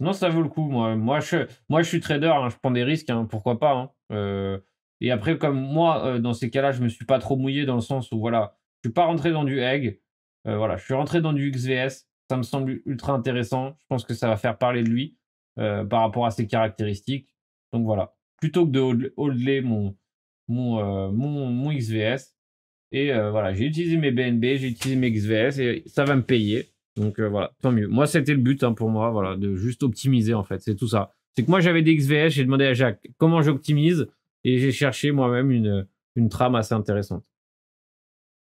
Non, ça vaut le coup. Moi, je suis trader, hein, je prends des risques, hein, pourquoi pas. Hein. Et après, comme moi, dans ces cas-là, je me suis pas trop mouillé dans le sens où, voilà, je suis pas rentré dans du Egg. Voilà, je suis rentré dans du XVS. Ça me semble ultra intéressant. Je pense que ça va faire parler de lui par rapport à ses caractéristiques. Donc voilà, plutôt que de holdler mon XVS. Et voilà, j'ai utilisé mes BNB, j'ai utilisé mes XVS et ça va me payer. Donc voilà, tant mieux. Moi, c'était le but pour moi, voilà, de juste optimiser en fait. C'est tout ça. C'est que moi, j'avais des XVS, j'ai demandé à Jacques comment j'optimise et j'ai cherché moi-même une trame assez intéressante.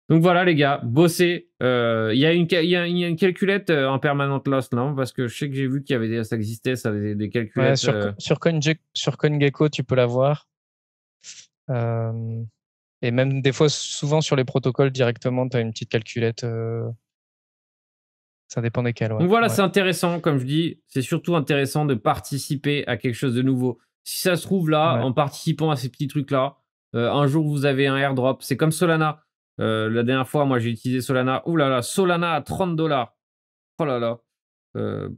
Donc voilà, les gars, bossez. Il y a une calculette en permanent loss, non? Parce que je sais que j'ai vu qu'il y avait ça existait, ça avait des calculettes. Ouais, sur CoinGecko, tu peux l'avoir. Et même des fois, souvent sur les protocoles directement, tu as une petite calculette. Ça dépend desquels. Ouais. Donc voilà, c'est intéressant, comme je dis. C'est surtout intéressant de participer à quelque chose de nouveau. Si ça se trouve là, en participant à ces petits trucs-là, un jour vous avez un airdrop. C'est comme Solana. La dernière fois, moi j'ai utilisé Solana. Ouh là là, Solana à $30. Oh là là.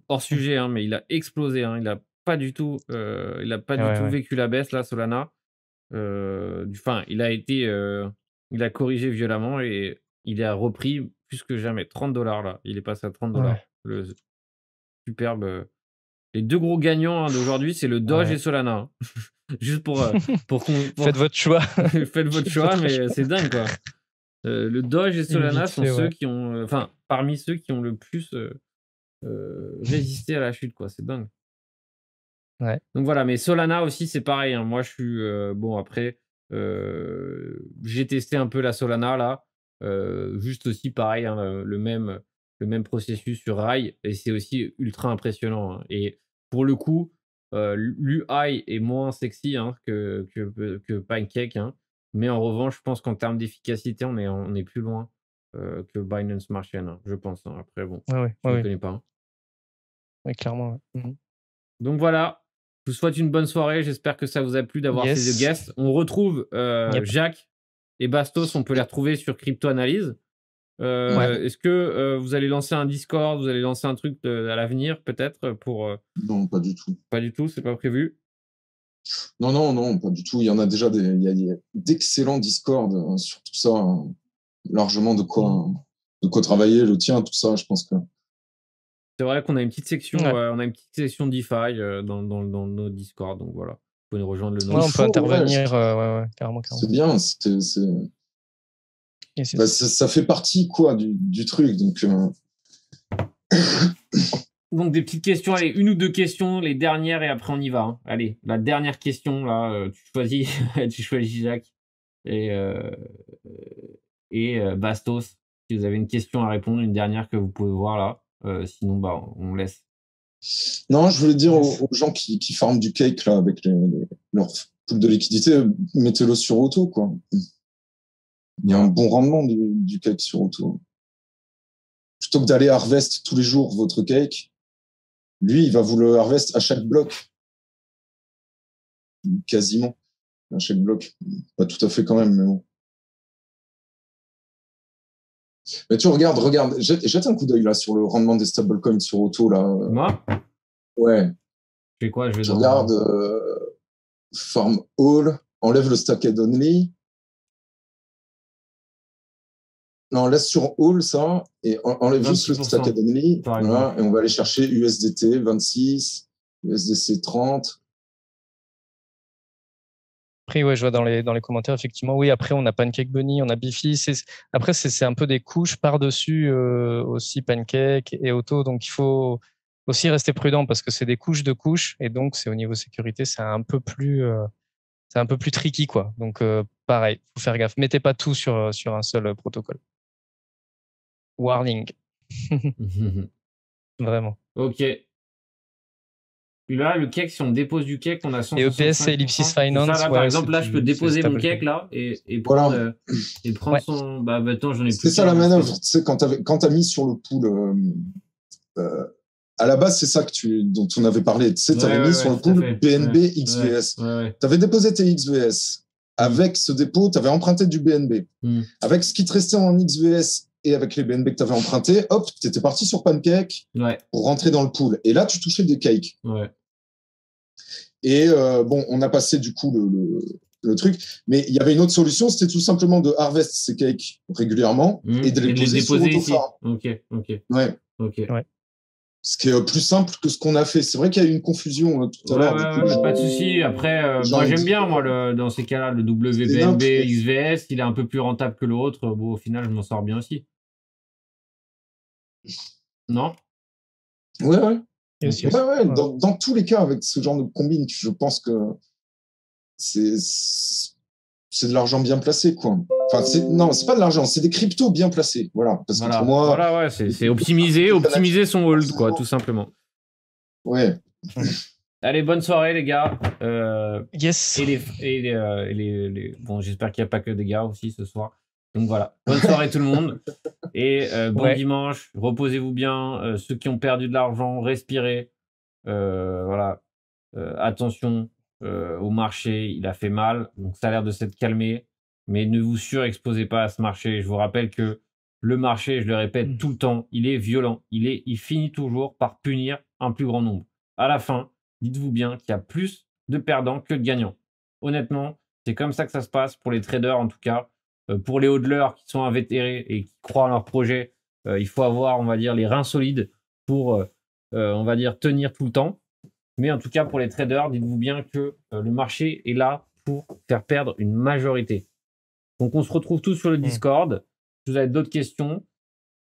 Hors sujet, hein, mais il a explosé. Hein. Il n'a pas du tout, vécu la baisse là, Solana. Enfin, il a corrigé violemment et il a repris plus que jamais. $30 là. Il est passé à $30. Ouais. Le superbe. Les deux gros gagnants d'aujourd'hui, c'est le Doge et Solana. Juste pour Faites votre choix. Faites votre choix, mais c'est dingue quoi. Le Doge et Solana sont ceux qui ont, parmi ceux qui ont le plus résisté à la chute quoi. C'est dingue. Ouais. Donc voilà, mais Solana aussi c'est pareil. Hein. Moi je suis bon après. J'ai testé un peu la Solana là, juste aussi pareil, hein, le même processus sur Rai et c'est aussi ultra impressionnant. Hein. Et pour le coup, l'UI est moins sexy hein, que Pancake, hein. Mais en revanche, je pense qu'en termes d'efficacité, on est plus loin que Binance Smart Chain, hein, je pense. Hein. Après, bon, je ne connais pas. Hein. Oui, clairement. Donc voilà. Je vous souhaite une bonne soirée. J'espère que ça vous a plu d'avoir ces deux guests. On retrouve Jacques et Bastos. On peut les retrouver sur Crypto Analyse. Est-ce que vous allez lancer un Discord? Vous allez lancer un truc à l'avenir peut-être pour Non, pas du tout. Pas du tout, c'est pas prévu? Non, pas du tout. Il y en a déjà il y a d'excellents Discord sur tout ça. Largement de quoi travailler. Le tien, tout ça, je pense que. C'est vrai qu'on a une petite section, on a une petite section DeFi dans nos Discord, donc voilà. Vous pouvez nous rejoindre le nom. On peut intervenir, carrément. C'est bien, ça fait partie quoi du truc, donc. Donc des petites questions, allez, une ou deux questions, les dernières et après on y va. Hein. Allez, la dernière question là, tu choisis Jacques et Bastos. Si vous avez une question à répondre, une dernière que vous pouvez voir là. Sinon, on laisse. Non, je voulais dire aux gens qui farment du cake là avec leur pool de liquidité, mettez-le sur auto quoi. Il y a un bon rendement du cake sur auto. Plutôt que d'aller harvest tous les jours votre cake, lui, il va vous le harvest à chaque bloc. Quasiment. À chaque bloc. Pas tout à fait quand même, mais bon. Mais tu regarde, jette un coup d'œil là sur le rendement des stablecoins sur auto là. Moi ? Ouais. fais quoi? Je regarde Farm All, enlève le Stacked Only. Non, laisse sur All ça, et enlève juste le Stacked Only. Voilà, et on va aller chercher USDT 26, USDC 30. Après, ouais, je vois dans les commentaires, effectivement. Oui, après, on a Pancake Bunny, on a Biffy. Après, c'est un peu des couches par-dessus aussi Pancake et Auto. Donc, il faut aussi rester prudent parce que c'est des couches de couches. Et donc, c'est au niveau sécurité, c'est un peu plus tricky, quoi. Donc, pareil, faut faire gaffe. Mettez pas tout sur un seul protocole. Warning. Vraiment. Ok. Et là, le cake, si on dépose du cake, on a 165%. Et EPS, c'est Ellipsis Finance. Ça, là, par exemple, là, je peux déposer mon cake là et prendre, son. Bah, attends, j'en ai plus. C'est ça la manœuvre. Tu sais, quand t'as mis sur le pool, à la base, c'est ça dont on avait parlé. Tu sais, t'avais mis sur le pool BNB XVS. T'avais déposé tes XVS. Avec ce dépôt, t'avais emprunté du BNB. Avec ce qui te restait en XVS et avec les BNB que tu avais empruntés, hop, tu étais parti sur Pancake pour rentrer dans le pool. Et là, tu touchais des cakes. Et bon, on a passé du coup le truc. Mais il y avait une autre solution, c'était tout simplement de harvest ces cakes régulièrement et de les poser sur Autofarm. Ok. Ce qui est plus simple que ce qu'on a fait. C'est vrai qu'il y a eu une confusion tout à l'heure. Pas de souci. Après, moi j'aime bien dans ces cas-là le WBNB XVS. Il est un peu plus rentable que l'autre. Bon, au final, je m'en sors bien aussi. Non? Ouais. Dans tous les cas, avec ce genre de combine, je pense que c'est de l'argent bien placé, quoi. Enfin, non, c'est pas de l'argent, c'est des cryptos bien placés. Voilà. Parce que pour moi. C'est optimiser son hold, quoi, tout simplement. Ouais. Allez, bonne soirée, les gars. Yes. Bon, j'espère qu'il n'y a pas que des gars aussi ce soir. Donc voilà, bonne soirée tout le monde. Et bon dimanche, reposez-vous bien. Ceux qui ont perdu de l'argent, respirez. Voilà. Attention au marché, il a fait mal. Donc ça a l'air de s'être calmé. Mais ne vous surexposez pas à ce marché. Je vous rappelle que le marché, je le répète tout le temps, il est violent. Il finit toujours par punir un plus grand nombre. À la fin, dites-vous bien qu'il y a plus de perdants que de gagnants. Honnêtement, c'est comme ça que ça se passe pour les traders en tout cas. Pour les hodlers qui sont invétérés et qui croient en leur projet, il faut avoir, on va dire, les reins solides pour, on va dire, tenir tout le temps. Mais en tout cas, pour les traders, dites-vous bien que le marché est là pour faire perdre une majorité. Donc, on se retrouve tous sur le Discord. Si vous avez d'autres questions.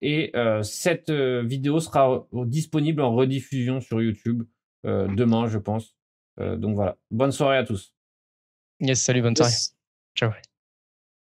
Et cette vidéo sera disponible en rediffusion sur YouTube demain, je pense. Donc voilà. Bonne soirée à tous. Yes, salut, bonne soirée. Ciao.